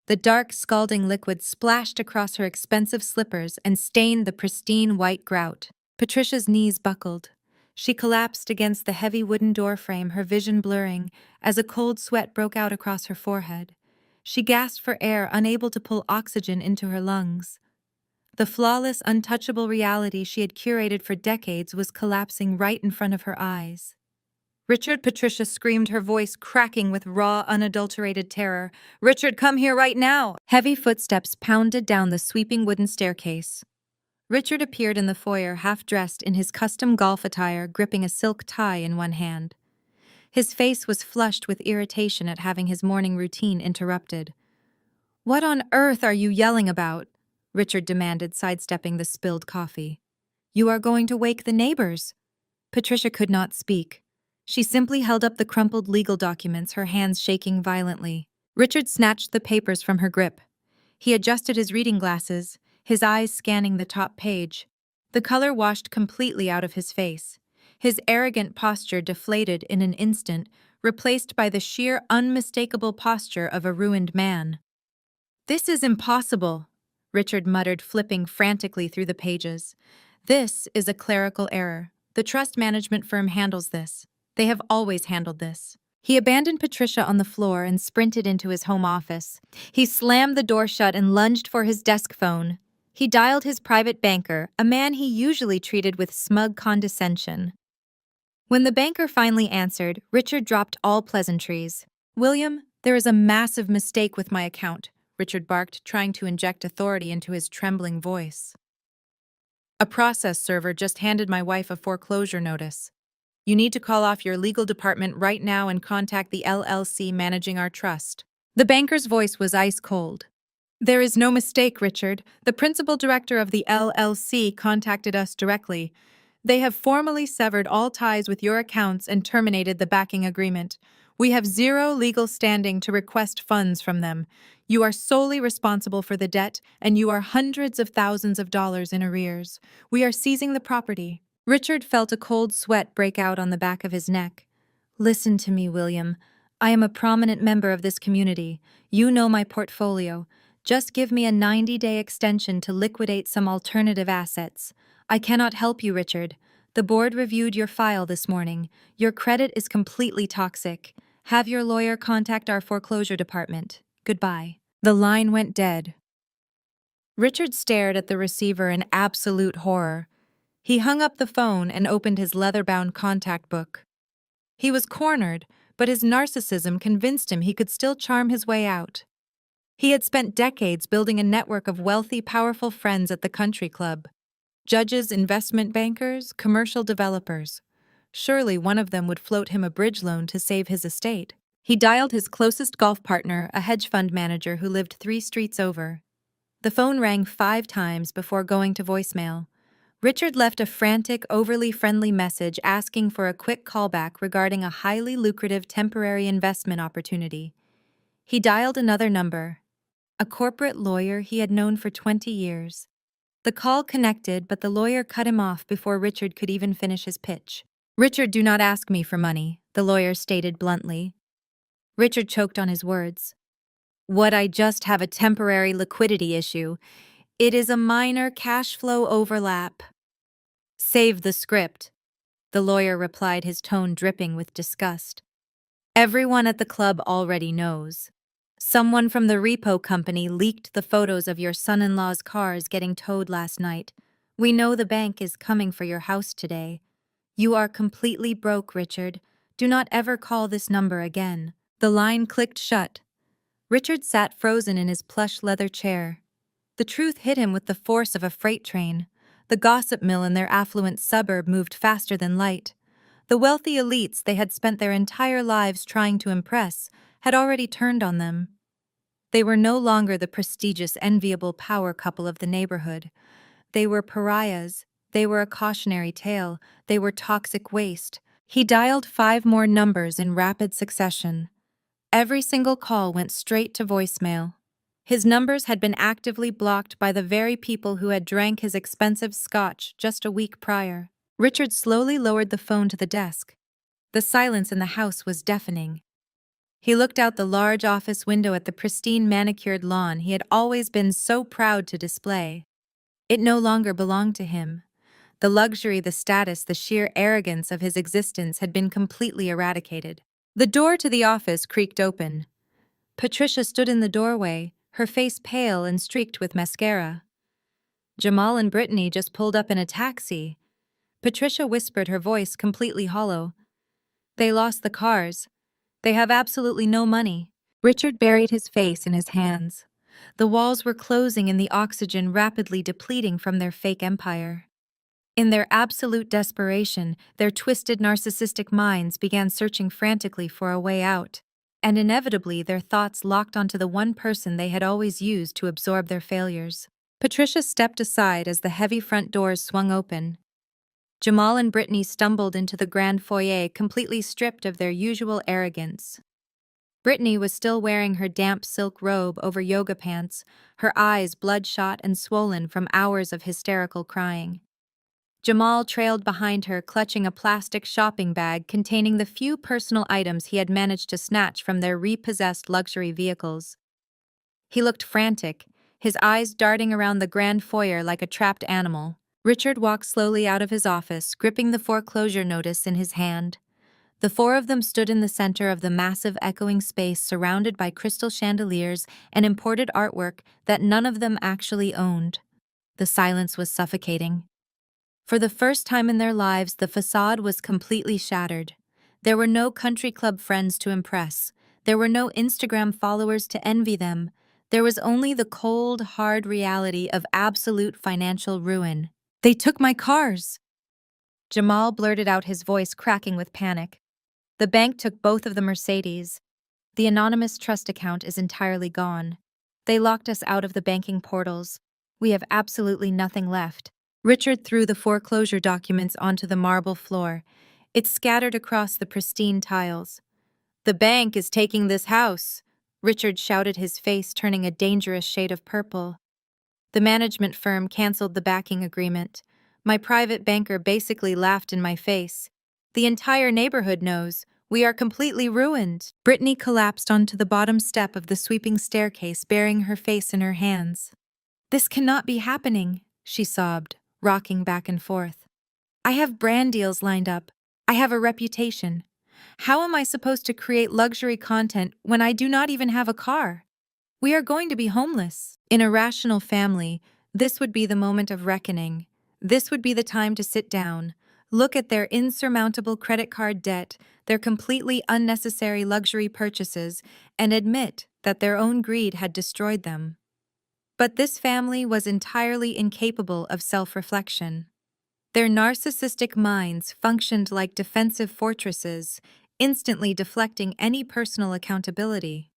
The dark, scalding liquid splashed across her expensive slippers and stained the pristine white grout. Patricia's knees buckled. She collapsed against the heavy wooden doorframe, her vision blurring, as a cold sweat broke out across her forehead. She gasped for air, unable to pull oxygen into her lungs. The flawless, untouchable reality she had curated for decades was collapsing right in front of her eyes. Richard, Patricia screamed, her voice cracking with raw, unadulterated terror. Richard, come here right now! Heavy footsteps pounded down the sweeping wooden staircase. Richard appeared in the foyer, half-dressed in his custom golf attire, gripping a silk tie in one hand. His face was flushed with irritation at having his morning routine interrupted. "What on earth are you yelling about?" Richard demanded, sidestepping the spilled coffee. "You are going to wake the neighbors." Patricia could not speak. She simply held up the crumpled legal documents, her hands shaking violently. Richard snatched the papers from her grip. He adjusted his reading glasses, his eyes scanning the top page. The color washed completely out of his face. His arrogant posture deflated in an instant, replaced by the sheer, unmistakable posture of a ruined man. "This is impossible," Richard muttered, flipping frantically through the pages. "This is a clerical error. The trust management firm handles this. They have always handled this." He abandoned Patricia on the floor and sprinted into his home office. He slammed the door shut and lunged for his desk phone. He dialed his private banker, a man he usually treated with smug condescension. When the banker finally answered, Richard dropped all pleasantries. "William, there is a massive mistake with my account," Richard barked, trying to inject authority into his trembling voice. "A process server just handed my wife a foreclosure notice. You need to call off your legal department right now and contact the LLC managing our trust." The banker's voice was ice cold. "There is no mistake, Richard. The principal director of the LLC contacted us directly. They have formally severed all ties with your accounts and terminated the backing agreement. We have zero legal standing to request funds from them. You are solely responsible for the debt, and you are hundreds of thousands of dollars in arrears. We are seizing the property." Richard felt a cold sweat break out on the back of his neck. "Listen to me, William. I am a prominent member of this community. You know my portfolio. Just give me a 90-day extension to liquidate some alternative assets. I cannot help you, Richard. The board reviewed your file this morning. Your credit is completely toxic. Have your lawyer contact our foreclosure department. Goodbye." The line went dead. Richard stared at the receiver in absolute horror. He hung up the phone and opened his leather-bound contact book. He was cornered, but his narcissism convinced him he could still charm his way out. He had spent decades building a network of wealthy, powerful friends at the country club. Judges, investment bankers, commercial developers. Surely one of them would float him a bridge loan to save his estate. He dialed his closest golf partner, a hedge fund manager who lived 3 streets over. The phone rang 5 times before going to voicemail. Richard left a frantic, overly friendly message asking for a quick callback regarding a highly lucrative temporary investment opportunity. He dialed another number, a corporate lawyer he had known for 20 years. The call connected, but the lawyer cut him off before Richard could even finish his pitch. "Richard, do not ask me for money," the lawyer stated bluntly. Richard choked on his words. "What, I just have a temporary liquidity issue. It is a minor cash flow overlap." "Save the script," the lawyer replied, his tone dripping with disgust. "Everyone at the club already knows. Someone from the repo company leaked the photos of your son-in-law's cars getting towed last night. We know the bank is coming for your house today. You are completely broke, Richard. Do not ever call this number again." The line clicked shut. Richard sat frozen in his plush leather chair. The truth hit him with the force of a freight train. The gossip mill in their affluent suburb moved faster than light. The wealthy elites they had spent their entire lives trying to impress had already turned on them. They were no longer the prestigious, enviable power couple of the neighborhood. They were pariahs. They were a cautionary tale. They were toxic waste. He dialed 5 more numbers in rapid succession. Every single call went straight to voicemail. His numbers had been actively blocked by the very people who had drank his expensive scotch just a week prior. Richard slowly lowered the phone to the desk. The silence in the house was deafening. He looked out the large office window at the pristine manicured lawn he had always been so proud to display. It no longer belonged to him. The luxury, the status, the sheer arrogance of his existence had been completely eradicated. The door to the office creaked open. Patricia stood in the doorway, her face pale and streaked with mascara. "Jamal and Brittany just pulled up in a taxi." Patricia whispered, her voice completely hollow. They lost the cars. They have absolutely no money. Richard buried his face in his hands. The walls were closing and the oxygen rapidly depleting from their fake empire. In their absolute desperation, their twisted narcissistic minds began searching frantically for a way out, and inevitably their thoughts locked onto the one person they had always used to absorb their failures. Patricia stepped aside as the heavy front doors swung open. Jamal and Brittany stumbled into the grand foyer completely stripped of their usual arrogance. Brittany was still wearing her damp silk robe over yoga pants, her eyes bloodshot and swollen from hours of hysterical crying. Jamal trailed behind her, clutching a plastic shopping bag containing the few personal items he had managed to snatch from their repossessed luxury vehicles. He looked frantic, his eyes darting around the grand foyer like a trapped animal. Richard walked slowly out of his office, gripping the foreclosure notice in his hand. The four of them stood in the center of the massive echoing space surrounded by crystal chandeliers and imported artwork that none of them actually owned. The silence was suffocating. For the first time in their lives, the facade was completely shattered. There were no country club friends to impress. There were no Instagram followers to envy them. There was only the cold, hard reality of absolute financial ruin. "They took my cars!" Jamal blurted out, his voice cracking with panic. "The bank took both of the Mercedes. The anonymous trust account is entirely gone. They locked us out of the banking portals. We have absolutely nothing left." Richard threw the foreclosure documents onto the marble floor. It scattered across the pristine tiles. "The bank is taking this house," Richard shouted, his face turning a dangerous shade of purple. "The management firm canceled the backing agreement. My private banker basically laughed in my face. The entire neighborhood knows. We are completely ruined." Brittany collapsed onto the bottom step of the sweeping staircase, burying her face in her hands. "This cannot be happening," she sobbed, rocking back and forth. "I have brand deals lined up. I have a reputation. How am I supposed to create luxury content when I do not even have a car? We are going to be homeless." In a rational family, this would be the moment of reckoning. This would be the time to sit down, look at their insurmountable credit card debt, their completely unnecessary luxury purchases, and admit that their own greed had destroyed them. But this family was entirely incapable of self-reflection. Their narcissistic minds functioned like defensive fortresses, instantly deflecting any personal accountability.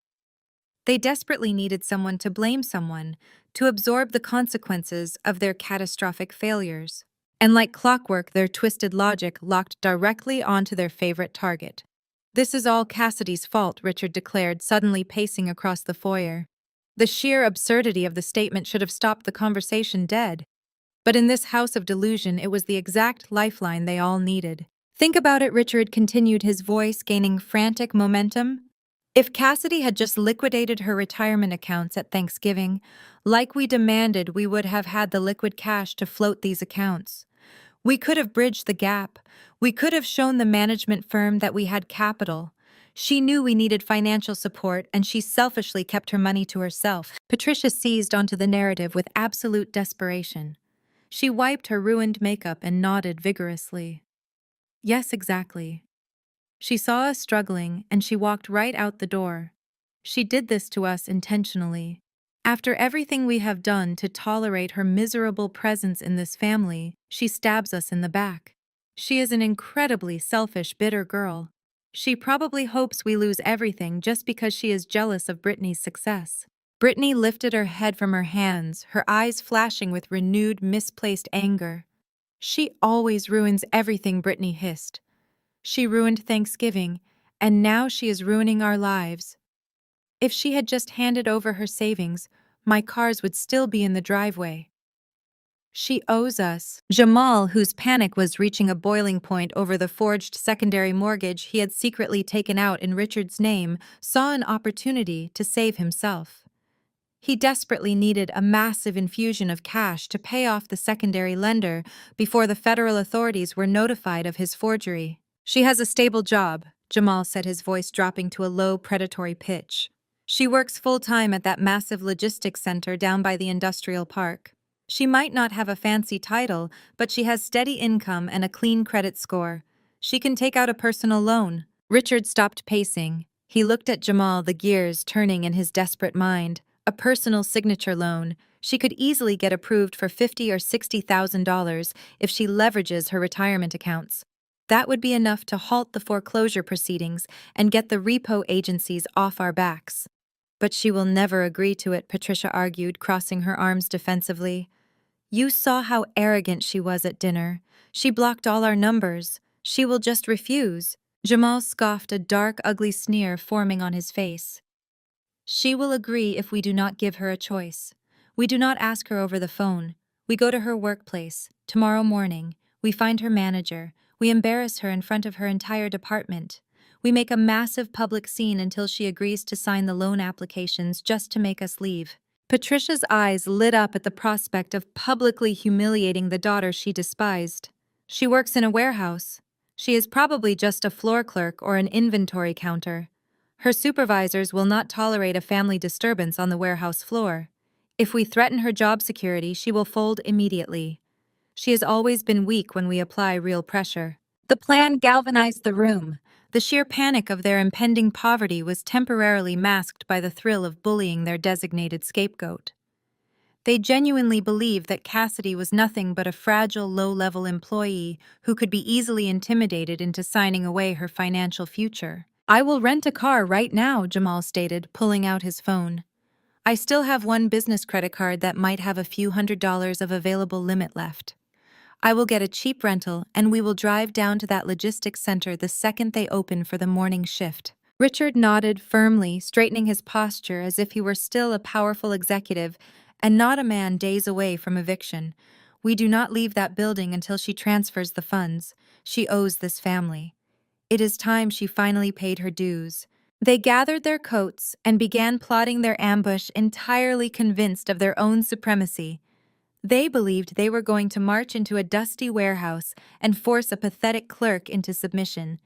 They desperately needed someone to blame someone, to absorb the consequences of their catastrophic failures. And like clockwork, their twisted logic locked directly onto their favorite target. "This is all Cassidy's fault," Richard declared, suddenly pacing across the foyer. The sheer absurdity of the statement should have stopped the conversation dead. But in this house of delusion, it was the exact lifeline they all needed. "Think about it," Richard continued, his voice gaining frantic momentum. "If Cassidy had just liquidated her retirement accounts at Thanksgiving, like we demanded, we would have had the liquid cash to float these accounts. We could have bridged the gap. We could have shown the management firm that we had capital. She knew we needed financial support, and she selfishly kept her money to herself." Patricia seized onto the narrative with absolute desperation. She wiped her ruined makeup and nodded vigorously. "Yes, exactly. She saw us struggling, and she walked right out the door. She did this to us intentionally. After everything we have done to tolerate her miserable presence in this family, she stabs us in the back. She is an incredibly selfish, bitter girl. She probably hopes we lose everything just because she is jealous of Brittany's success." Brittany lifted her head from her hands, her eyes flashing with renewed, misplaced anger. "She always ruins everything," Brittany hissed. "She ruined Thanksgiving, and now she is ruining our lives. If she had just handed over her savings, my cars would still be in the driveway. She owes us." Jamal, whose panic was reaching a boiling point over the forged secondary mortgage he had secretly taken out in Richard's name, saw an opportunity to save himself. He desperately needed a massive infusion of cash to pay off the secondary lender before the federal authorities were notified of his forgery. "She has a stable job," Jamal said, his voice dropping to a low, predatory pitch. "She works full-time at that massive logistics center down by the industrial park. She might not have a fancy title, but she has steady income and a clean credit score. She can take out a personal loan. Richard stopped pacing. He looked at Jamal, the gears turning in his desperate mind. A personal signature loan. She could easily get approved for $50,000 or $60,000 if she leverages her retirement accounts. That would be enough to halt the foreclosure proceedings and get the repo agencies off our backs. But she will never agree to it, Patricia argued, crossing her arms defensively. You saw how arrogant she was at dinner. She blocked all our numbers. She will just refuse. Jamal scoffed, a dark, ugly sneer forming on his face. She will agree if we do not give her a choice. We do not ask her over the phone. We go to her workplace. Tomorrow morning, we find her manager. We embarrass her in front of her entire department. We make a massive public scene until she agrees to sign the loan applications just to make us leave. Patricia's eyes lit up at the prospect of publicly humiliating the daughter she despised. She works in a warehouse. She is probably just a floor clerk or an inventory counter. Her supervisors will not tolerate a family disturbance on the warehouse floor. If we threaten her job security, she will fold immediately. She has always been weak when we apply real pressure. The plan galvanized the room. The sheer panic of their impending poverty was temporarily masked by the thrill of bullying their designated scapegoat. They genuinely believed that Cassidy was nothing but a fragile, low-level employee who could be easily intimidated into signing away her financial future. I will rent a car right now, Jamal stated, pulling out his phone. I still have one business credit card that might have a few $100s of available limit left. I will get a cheap rental and we will drive down to that logistics center the second they open for the morning shift. Richard nodded firmly, straightening his posture as if he were still a powerful executive and not a man days away from eviction. We do not leave that building until she transfers the funds. She owes this family. It is time she finally paid her dues. They gathered their coats and began plotting their ambush, entirely convinced of their own supremacy. They believed they were going to march into a dusty warehouse and force a pathetic clerk into submission.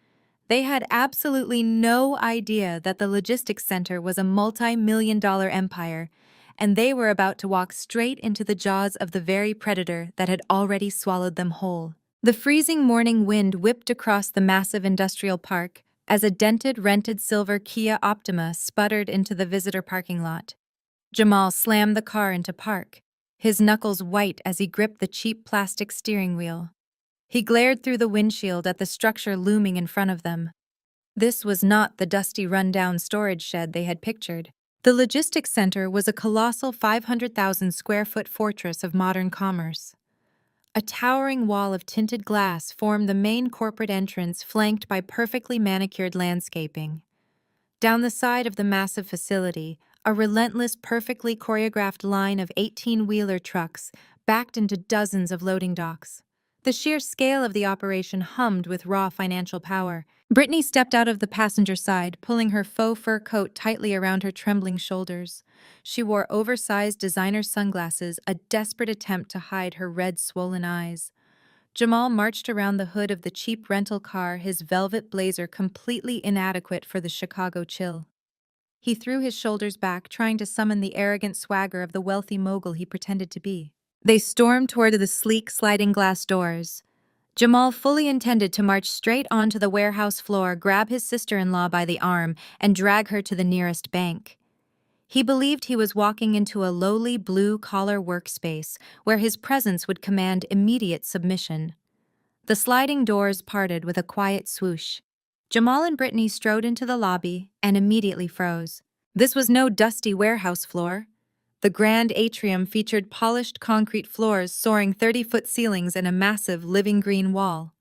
They had absolutely no idea that the logistics center was a multi-million-dollar empire, and they were about to walk straight into the jaws of the very predator that had already swallowed them whole. The freezing morning wind whipped across the massive industrial park as a dented, rented silver Kia Optima sputtered into the visitor parking lot. Jamal slammed the car into park, his knuckles white as he gripped the cheap plastic steering wheel. He glared through the windshield at the structure looming in front of them. This was not the dusty, run-down storage shed they had pictured. The logistics center was a colossal 500,000-square-foot fortress of modern commerce. A towering wall of tinted glass formed the main corporate entrance, flanked by perfectly manicured landscaping. Down the side of the massive facility, a relentless, perfectly choreographed line of 18-wheeler trucks backed into dozens of loading docks. The sheer scale of the operation hummed with raw financial power. Brittany stepped out of the passenger side, pulling her faux fur coat tightly around her trembling shoulders. She wore oversized designer sunglasses, a desperate attempt to hide her red, swollen eyes. Jamal marched around the hood of the cheap rental car, his velvet blazer completely inadequate for the Chicago chill. He threw his shoulders back, trying to summon the arrogant swagger of the wealthy mogul he pretended to be. They stormed toward the sleek, sliding glass doors. Jamal fully intended to march straight onto the warehouse floor, grab his sister-in-law by the arm, and drag her to the nearest bank. He believed he was walking into a lowly blue-collar workspace where his presence would command immediate submission. The sliding doors parted with a quiet swoosh. Jamal and Brittany strode into the lobby and immediately froze. This was no dusty warehouse floor. The grand atrium featured polished concrete floors, soaring 30-foot ceilings, and a massive living green wall.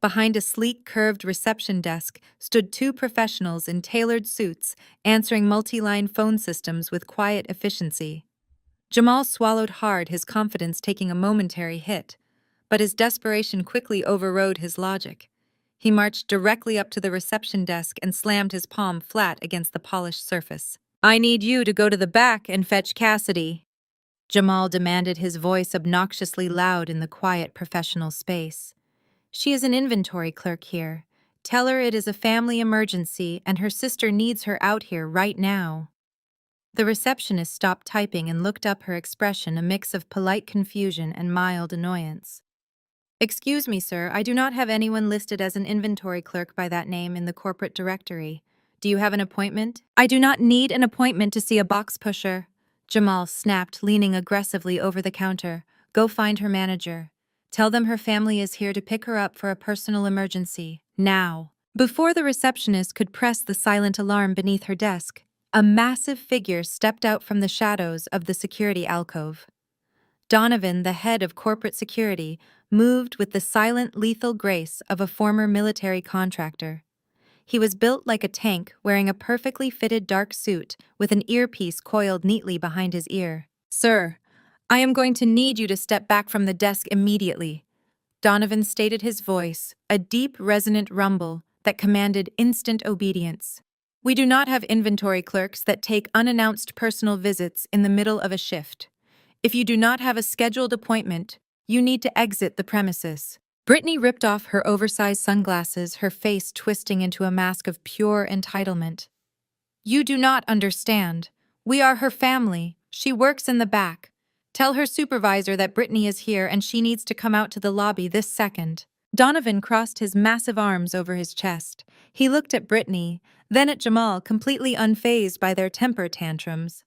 Behind a sleek, curved reception desk stood two professionals in tailored suits, answering multi-line phone systems with quiet efficiency. Jamal swallowed hard, his confidence taking a momentary hit, but his desperation quickly overrode his logic. He marched directly up to the reception desk and slammed his palm flat against the polished surface. "I need you to go to the back and fetch Cassidy," Jamal demanded, his voice obnoxiously loud in the quiet professional space. "She is an inventory clerk here. Tell her it is a family emergency and her sister needs her out here right now." The receptionist stopped typing and looked up, her expression a mix of polite confusion and mild annoyance. Excuse me, sir, I do not have anyone listed as an inventory clerk by that name in the corporate directory. Do you have an appointment? I do not need an appointment to see a box pusher. Jamal snapped, leaning aggressively over the counter. Go find her manager. Tell them her family is here to pick her up for a personal emergency. Now. Before the receptionist could press the silent alarm beneath her desk, a massive figure stepped out from the shadows of the security alcove. Donovan, the head of corporate security, moved with the silent, lethal grace of a former military contractor. He was built like a tank, wearing a perfectly fitted dark suit with an earpiece coiled neatly behind his ear. Sir, I am going to need you to step back from the desk immediately. Donovan stated, his voice, a deep, resonant rumble that commanded instant obedience. We do not have inventory clerks that take unannounced personal visits in the middle of a shift. If you do not have a scheduled appointment, you need to exit the premises. Brittany ripped off her oversized sunglasses, her face twisting into a mask of pure entitlement. You do not understand. We are her family. She works in the back. Tell her supervisor that Brittany is here and she needs to come out to the lobby this second. Donovan crossed his massive arms over his chest. He looked at Brittany, then at Jamal, completely unfazed by their temper tantrums.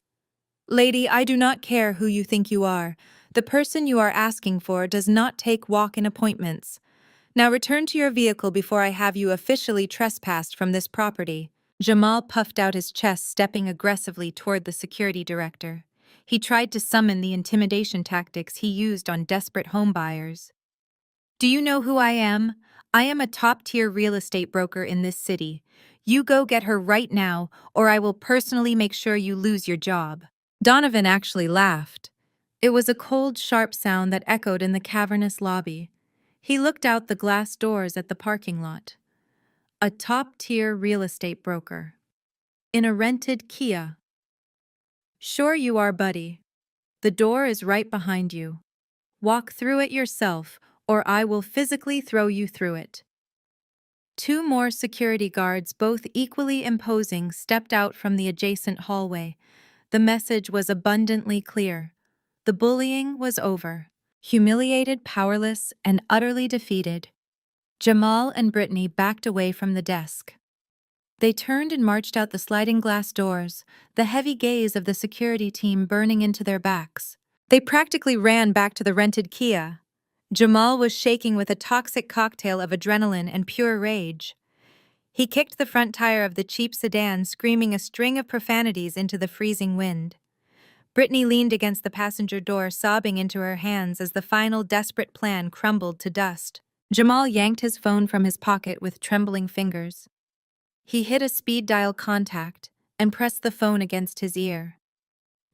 Lady, I do not care who you think you are. The person you are asking for does not take walk-in appointments. Now return to your vehicle before I have you officially trespassed from this property. Jamal puffed out his chest, stepping aggressively toward the security director. He tried to summon the intimidation tactics he used on desperate homebuyers. Do you know who I am? I am a top-tier real estate broker in this city. You go get her right now, or I will personally make sure you lose your job. Donovan actually laughed. It was a cold, sharp sound that echoed in the cavernous lobby. He looked out the glass doors at the parking lot. A top-tier real estate broker. In a rented Kia. Sure you are, buddy. The door is right behind you. Walk through it yourself, or I will physically throw you through it. Two more security guards, both equally imposing, stepped out from the adjacent hallway. The message was abundantly clear. The bullying was over. Humiliated, powerless, and utterly defeated, Jamal and Brittany backed away from the desk. They turned and marched out the sliding glass doors, the heavy gaze of the security team burning into their backs. They practically ran back to the rented Kia. Jamal was shaking with a toxic cocktail of adrenaline and pure rage. He kicked the front tire of the cheap sedan, screaming a string of profanities into the freezing wind. Brittany leaned against the passenger door, sobbing into her hands as the final desperate plan crumbled to dust. Jamal yanked his phone from his pocket with trembling fingers. He hit a speed dial contact and pressed the phone against his ear.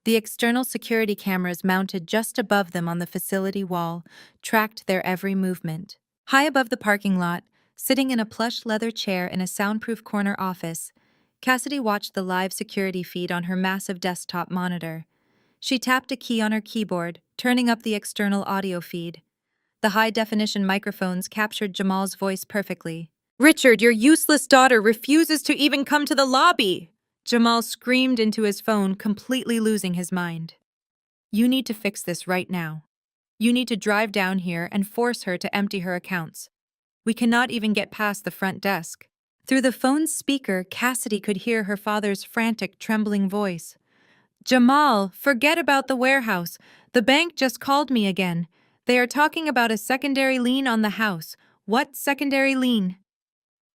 The external security cameras mounted just above them on the facility wall tracked their every movement. High above the parking lot, sitting in a plush leather chair in a soundproof corner office, Cassidy watched the live security feed on her massive desktop monitor. She tapped a key on her keyboard, turning up the external audio feed. The high-definition microphones captured Jamal's voice perfectly. "Richard, your useless daughter refuses to even come to the lobby!" Jamal screamed into his phone, completely losing his mind. "You need to fix this right now. You need to drive down here and force her to empty her accounts. We cannot even get past the front desk." Through the phone's speaker, Cassidy could hear her father's frantic, trembling voice. "Jamal, forget about the warehouse. The bank just called me again. They are talking about a secondary lien on the house." "What secondary lien?"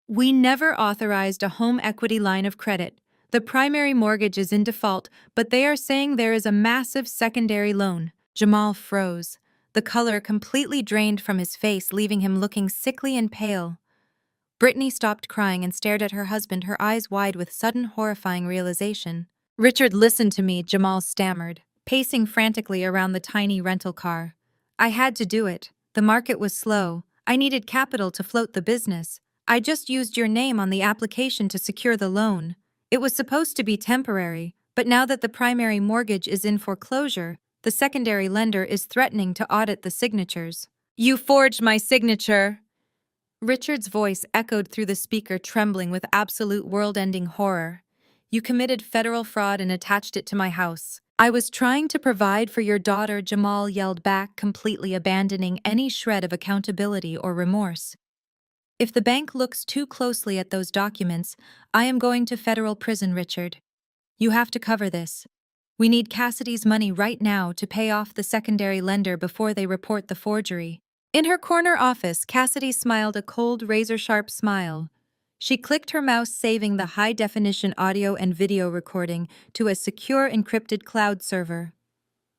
"We never authorized a home equity line of credit. The primary mortgage is in default, but they are saying there is a massive secondary loan." Jamal froze. The color completely drained from his face, leaving him looking sickly and pale. Brittany stopped crying and stared at her husband, her eyes wide with sudden horrifying realization. "Richard, listen to me," Jamal stammered, pacing frantically around the tiny rental car. "I had to do it. The market was slow. I needed capital to float the business. I just used your name on the application to secure the loan. It was supposed to be temporary, but now that the primary mortgage is in foreclosure, the secondary lender is threatening to audit the signatures." "You forged my signature!" Richard's voice echoed through the speaker, trembling with absolute world-ending horror. "You committed federal fraud and attached it to my house. I was trying to provide for your daughter, Jamal yelled back, completely abandoning any shred of accountability or remorse. If the bank looks too closely at those documents, I am going to federal prison, Richard. You have to cover this. We need Cassidy's money right now to pay off the secondary lender before they report the forgery. In her corner office, Cassidy smiled a cold, razor-sharp smile. She clicked her mouse, saving the high-definition audio and video recording to a secure encrypted cloud server.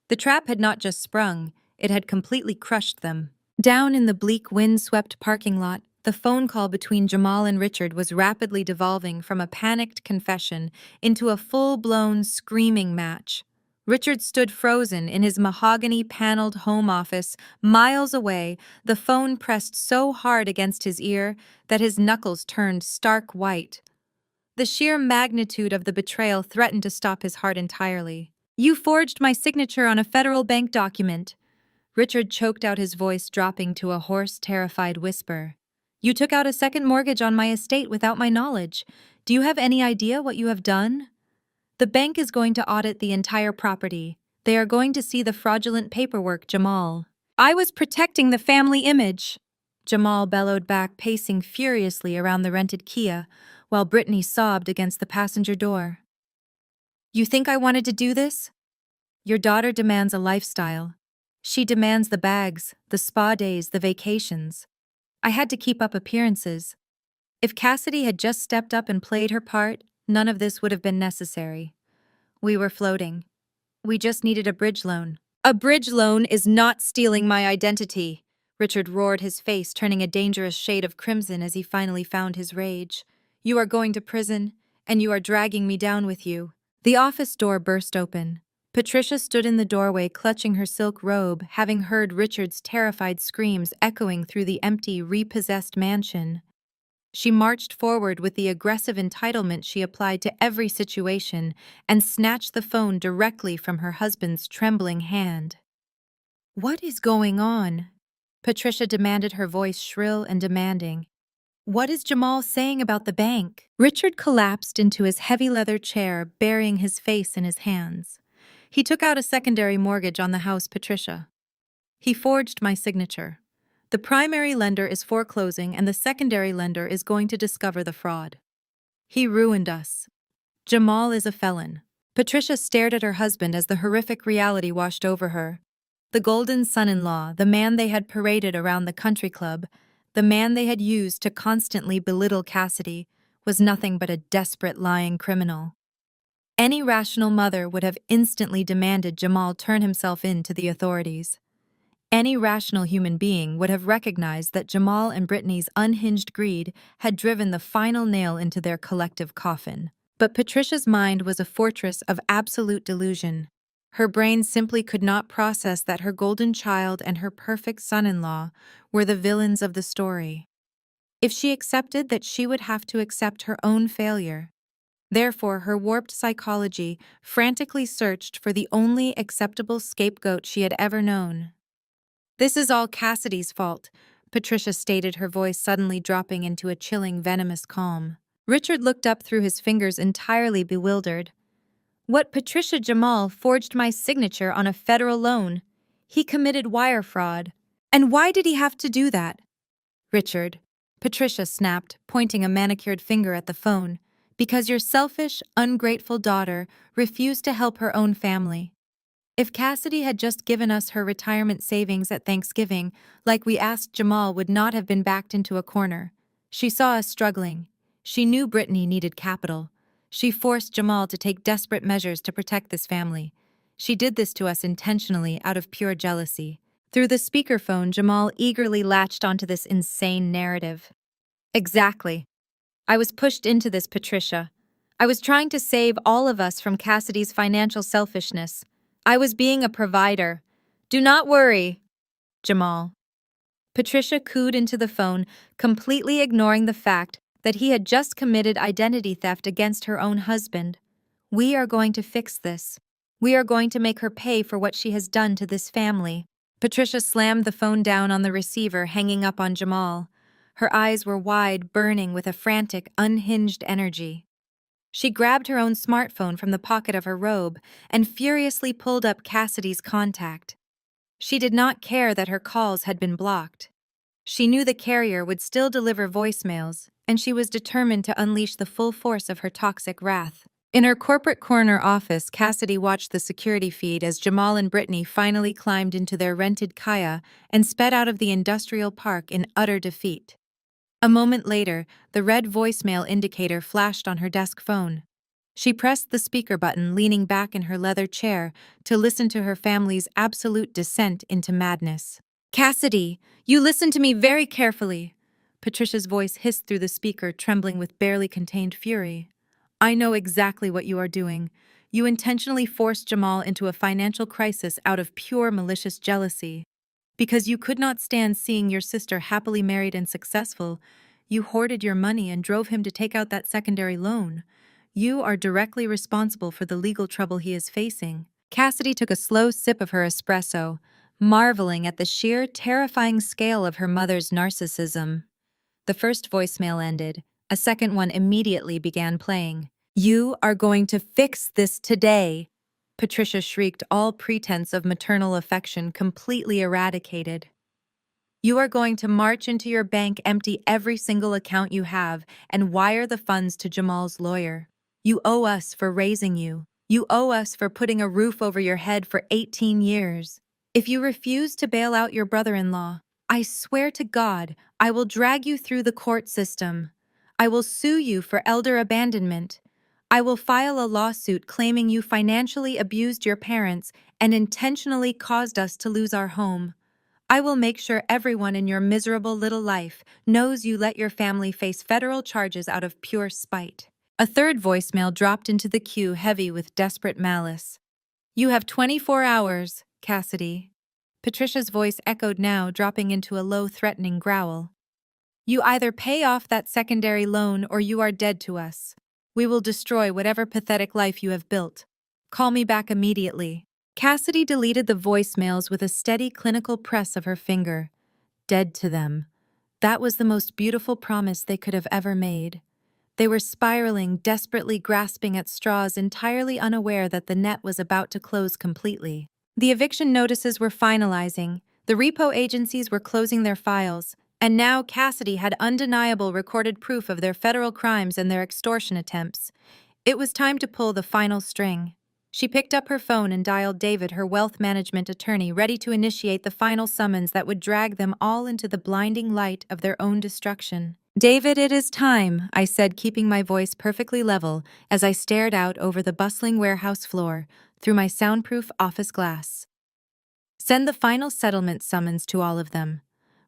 The trap had not just sprung, it had completely crushed them. Down in the bleak, wind-swept parking lot, the phone call between Jamal and Richard was rapidly devolving from a panicked confession into a full-blown screaming match. Richard stood frozen in his mahogany-paneled home office, miles away, the phone pressed so hard against his ear that his knuckles turned stark white. The sheer magnitude of the betrayal threatened to stop his heart entirely. "You forged my signature on a federal bank document." Richard choked out, his voice dropping to a hoarse, terrified whisper. "You took out a second mortgage on my estate without my knowledge. Do you have any idea what you have done? The bank is going to audit the entire property. They are going to see the fraudulent paperwork, Jamal." "I was protecting the family image," Jamal bellowed back, pacing furiously around the rented Kia, while Brittany sobbed against the passenger door. "You think I wanted to do this? Your daughter demands a lifestyle. She demands the bags, the spa days, the vacations. I had to keep up appearances. If Cassidy had just stepped up and played her part, none of this would have been necessary. We were floating. We just needed a bridge loan." "A bridge loan is not stealing my identity," Richard roared, his face turning a dangerous shade of crimson as he finally found his rage. "You are going to prison, and you are dragging me down with you." The office door burst open. Patricia stood in the doorway, clutching her silk robe, having heard Richard's terrified screams echoing through the empty, repossessed mansion. She marched forward with the aggressive entitlement she applied to every situation and snatched the phone directly from her husband's trembling hand. "What is going on?" Patricia demanded, her voice shrill and demanding. "What is Jamal saying about the bank?" Richard collapsed into his heavy leather chair, burying his face in his hands. "He took out a secondary mortgage on the house, Patricia. He forged my signature. The primary lender is foreclosing and the secondary lender is going to discover the fraud. He ruined us. Jamal is a felon." Patricia stared at her husband as the horrific reality washed over her. The golden son-in-law, the man they had paraded around the country club, the man they had used to constantly belittle Cassidy, was nothing but a desperate, lying criminal. Any rational mother would have instantly demanded Jamal turn himself in to the authorities. Any rational human being would have recognized that Jamal and Brittany's unhinged greed had driven the final nail into their collective coffin. But Patricia's mind was a fortress of absolute delusion. Her brain simply could not process that her golden child and her perfect son-in-law were the villains of the story. If she accepted that, she would have to accept her own failure. Therefore, her warped psychology frantically searched for the only acceptable scapegoat she had ever known. "This is all Cassidy's fault," Patricia stated, her voice suddenly dropping into a chilling, venomous calm. Richard looked up through his fingers, entirely bewildered. "What, Patricia? Jamal forged my signature on a federal loan. He committed wire fraud. And why did he have to do that?" "Richard," Patricia snapped, pointing a manicured finger at the phone, "because your selfish, ungrateful daughter refused to help her own family. If Cassidy had just given us her retirement savings at Thanksgiving, like we asked, Jamal would not have been backed into a corner. She saw us struggling. She knew Brittany needed capital. She forced Jamal to take desperate measures to protect this family. She did this to us intentionally, out of pure jealousy." Through the speakerphone, Jamal eagerly latched onto this insane narrative. "Exactly. I was pushed into this, Patricia. I was trying to save all of us from Cassidy's financial selfishness. I was being a provider. Do not worry, Jamal." Patricia cooed into the phone, completely ignoring the fact that he had just committed identity theft against her own husband. "We are going to fix this. We are going to make her pay for what she has done to this family." Patricia slammed the phone down on the receiver, hanging up on Jamal. Her eyes were wide, burning with a frantic, unhinged energy. She grabbed her own smartphone from the pocket of her robe and furiously pulled up Cassidy's contact. She did not care that her calls had been blocked. She knew the carrier would still deliver voicemails, and she was determined to unleash the full force of her toxic wrath. In her corporate corner office, Cassidy watched the security feed as Jamal and Brittany finally climbed into their rented Kaya and sped out of the industrial park in utter defeat. A moment later, the red voicemail indicator flashed on her desk phone. She pressed the speaker button, leaning back in her leather chair to listen to her family's absolute descent into madness. "Cassidy, you listen to me very carefully." Patricia's voice hissed through the speaker, trembling with barely contained fury. "I know exactly what you are doing. You intentionally forced Jamal into a financial crisis out of pure malicious jealousy. Because you could not stand seeing your sister happily married and successful, you hoarded your money and drove him to take out that secondary loan. You are directly responsible for the legal trouble he is facing." Cassidy took a slow sip of her espresso, marveling at the sheer, terrifying scale of her mother's narcissism. The first voicemail ended. A second one immediately began playing. "You are going to fix this today," Patricia shrieked, all pretense of maternal affection completely eradicated. "You are going to march into your bank, empty every single account you have, and wire the funds to Jamal's lawyer. You owe us for raising you. You owe us for putting a roof over your head for 18 years. If you refuse to bail out your brother-in-law, I swear to God, I will drag you through the court system. I will sue you for elder abandonment. I will file a lawsuit claiming you financially abused your parents and intentionally caused us to lose our home. I will make sure everyone in your miserable little life knows you let your family face federal charges out of pure spite." A third voicemail dropped into the queue, heavy with desperate malice. "You have 24 hours, Cassidy." Patricia's voice echoed now, dropping into a low, threatening growl. "You either pay off that secondary loan or you are dead to us. We will destroy whatever pathetic life you have built. Call me back immediately." Cassidy deleted the voicemails with a steady clinical press of her finger. Dead to them. That was the most beautiful promise they could have ever made. They were spiraling, desperately grasping at straws, entirely unaware that the net was about to close completely. The eviction notices were finalizing, the repo agencies were closing their files, and now Cassidy had undeniable recorded proof of their federal crimes and their extortion attempts. It was time to pull the final string. She picked up her phone and dialed David, her wealth management attorney, ready to initiate the final summons that would drag them all into the blinding light of their own destruction. "David, it is time," I said, keeping my voice perfectly level as I stared out over the bustling warehouse floor through my soundproof office glass. "Send the final settlement summons to all of them.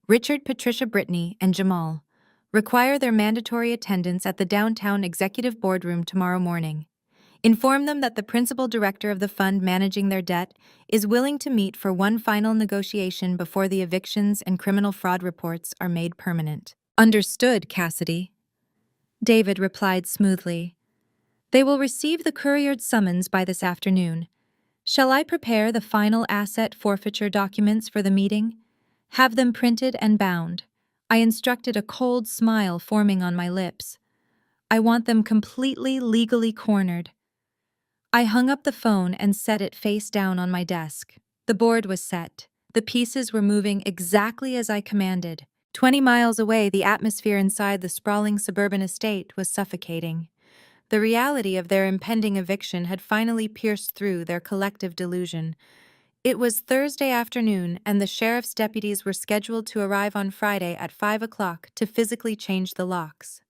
Richard, Patricia, Brittany, and Jamal. Require their mandatory attendance at the downtown executive boardroom tomorrow morning. Inform them that the principal director of the fund managing their debt is willing to meet for one final negotiation before the evictions and criminal fraud reports are made permanent." "Understood, Cassidy," David replied smoothly. "They will receive the couriered summons by this afternoon. Shall I prepare the final asset forfeiture documents for the meeting? Have them printed and bound." I instructed, a cold smile forming on my lips. "I want them completely legally cornered." I hung up the phone and set it face down on my desk. The board was set. The pieces were moving exactly as I commanded. 20 miles away, the atmosphere inside the sprawling suburban estate was suffocating. The reality of their impending eviction had finally pierced through their collective delusion. It was Thursday afternoon, and the sheriff's deputies were scheduled to arrive on Friday at 5 o'clock to physically change the locks.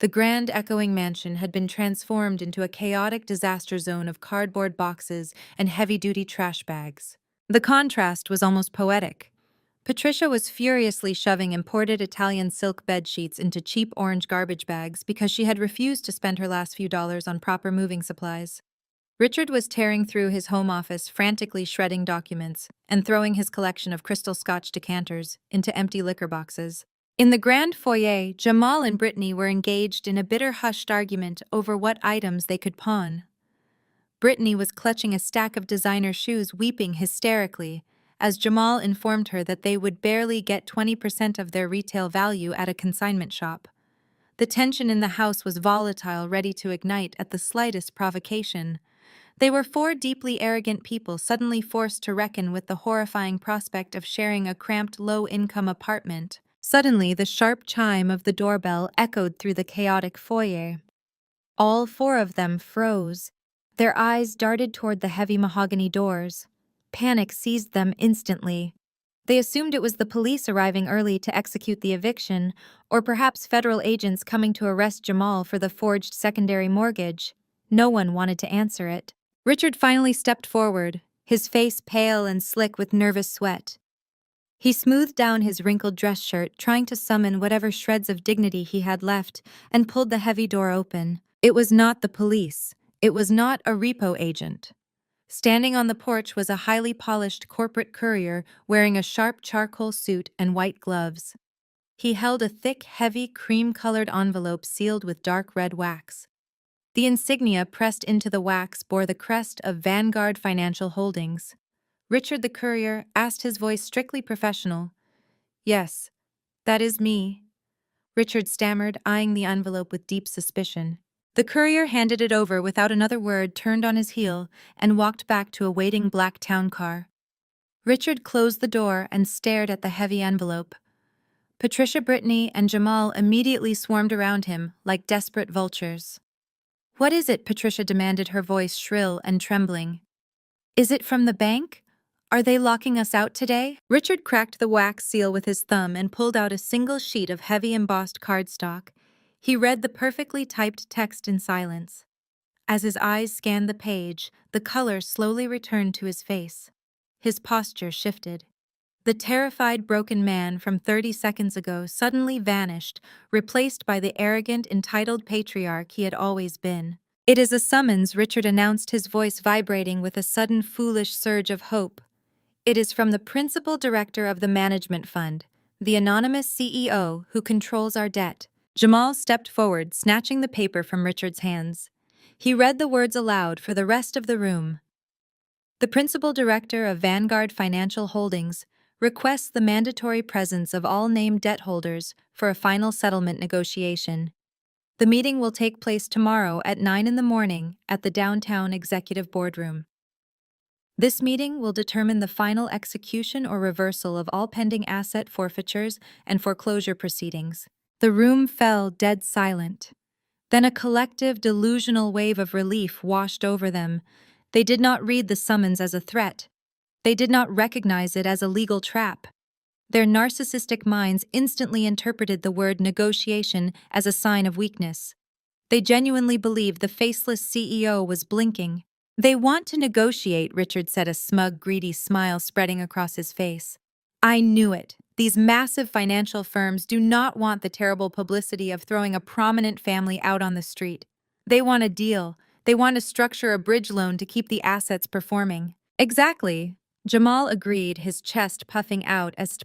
The grand, echoing mansion had been transformed into a chaotic disaster zone of cardboard boxes and heavy-duty trash bags. The contrast was almost poetic. Patricia was furiously shoving imported Italian silk bed sheets into cheap orange garbage bags because she had refused to spend her last few dollars on proper moving supplies. Richard was tearing through his home office, frantically shredding documents and throwing his collection of crystal Scotch decanters into empty liquor boxes. In the grand foyer, Jamal and Brittany were engaged in a bitter, hushed argument over what items they could pawn. Brittany was clutching a stack of designer shoes, weeping hysterically, as Jamal informed her that they would barely get 20% of their retail value at a consignment shop. The tension in the house was volatile, ready to ignite at the slightest provocation. They were four deeply arrogant people suddenly forced to reckon with the horrifying prospect of sharing a cramped, low-income apartment. Suddenly, the sharp chime of the doorbell echoed through the chaotic foyer. All four of them froze. Their eyes darted toward the heavy mahogany doors. Panic seized them instantly. They assumed it was the police arriving early to execute the eviction, or perhaps federal agents coming to arrest Jamal for the forged secondary mortgage. No one wanted to answer it. Richard finally stepped forward, his face pale and slick with nervous sweat. He smoothed down his wrinkled dress shirt, trying to summon whatever shreds of dignity he had left, and pulled the heavy door open. It was not the police. It was not a repo agent. Standing on the porch was a highly polished corporate courier wearing a sharp charcoal suit and white gloves. He held a thick, heavy, cream-colored envelope sealed with dark red wax. The insignia pressed into the wax bore the crest of Vanguard Financial Holdings. Richard the courier asked, his voice strictly professional. "Yes, that is me," Richard stammered, eyeing the envelope with deep suspicion. The courier handed it over without another word, turned on his heel, and walked back to a waiting black town car. Richard closed the door and stared at the heavy envelope. Patricia, Brittany, and Jamal immediately swarmed around him like desperate vultures. "What is it?" Patricia demanded, her voice shrill and trembling. "Is it from the bank? Are they locking us out today?" Richard cracked the wax seal with his thumb and pulled out a single sheet of heavy embossed cardstock. He read the perfectly typed text in silence. As his eyes scanned the page, the color slowly returned to his face. His posture shifted. The terrified, broken man from 30 seconds ago suddenly vanished, replaced by the arrogant, entitled patriarch he had always been. "It is a summons," Richard announced, his voice vibrating with a sudden foolish surge of hope. "It is from the principal director of the management fund, the anonymous CEO who controls our debt." Jamal stepped forward, snatching the paper from Richard's hands. He read the words aloud for the rest of the room. "The principal director of Vanguard Financial Holdings requests the mandatory presence of all named debt holders for a final settlement negotiation. The meeting will take place tomorrow at 9 in the morning at the downtown executive boardroom. This meeting will determine the final execution or reversal of all pending asset forfeitures and foreclosure proceedings." The room fell dead silent. Then a collective, delusional wave of relief washed over them. They did not read the summons as a threat. They did not recognize it as a legal trap. Their narcissistic minds instantly interpreted the word negotiation as a sign of weakness. They genuinely believed the faceless CEO was blinking. "They want to negotiate," Richard said, a smug, greedy smile spreading across his face. "I knew it. These massive financial firms do not want the terrible publicity of throwing a prominent family out on the street. They want a deal. They want to structure a bridge loan to keep the assets performing." "Exactly," Jamal agreed, his chest puffing out as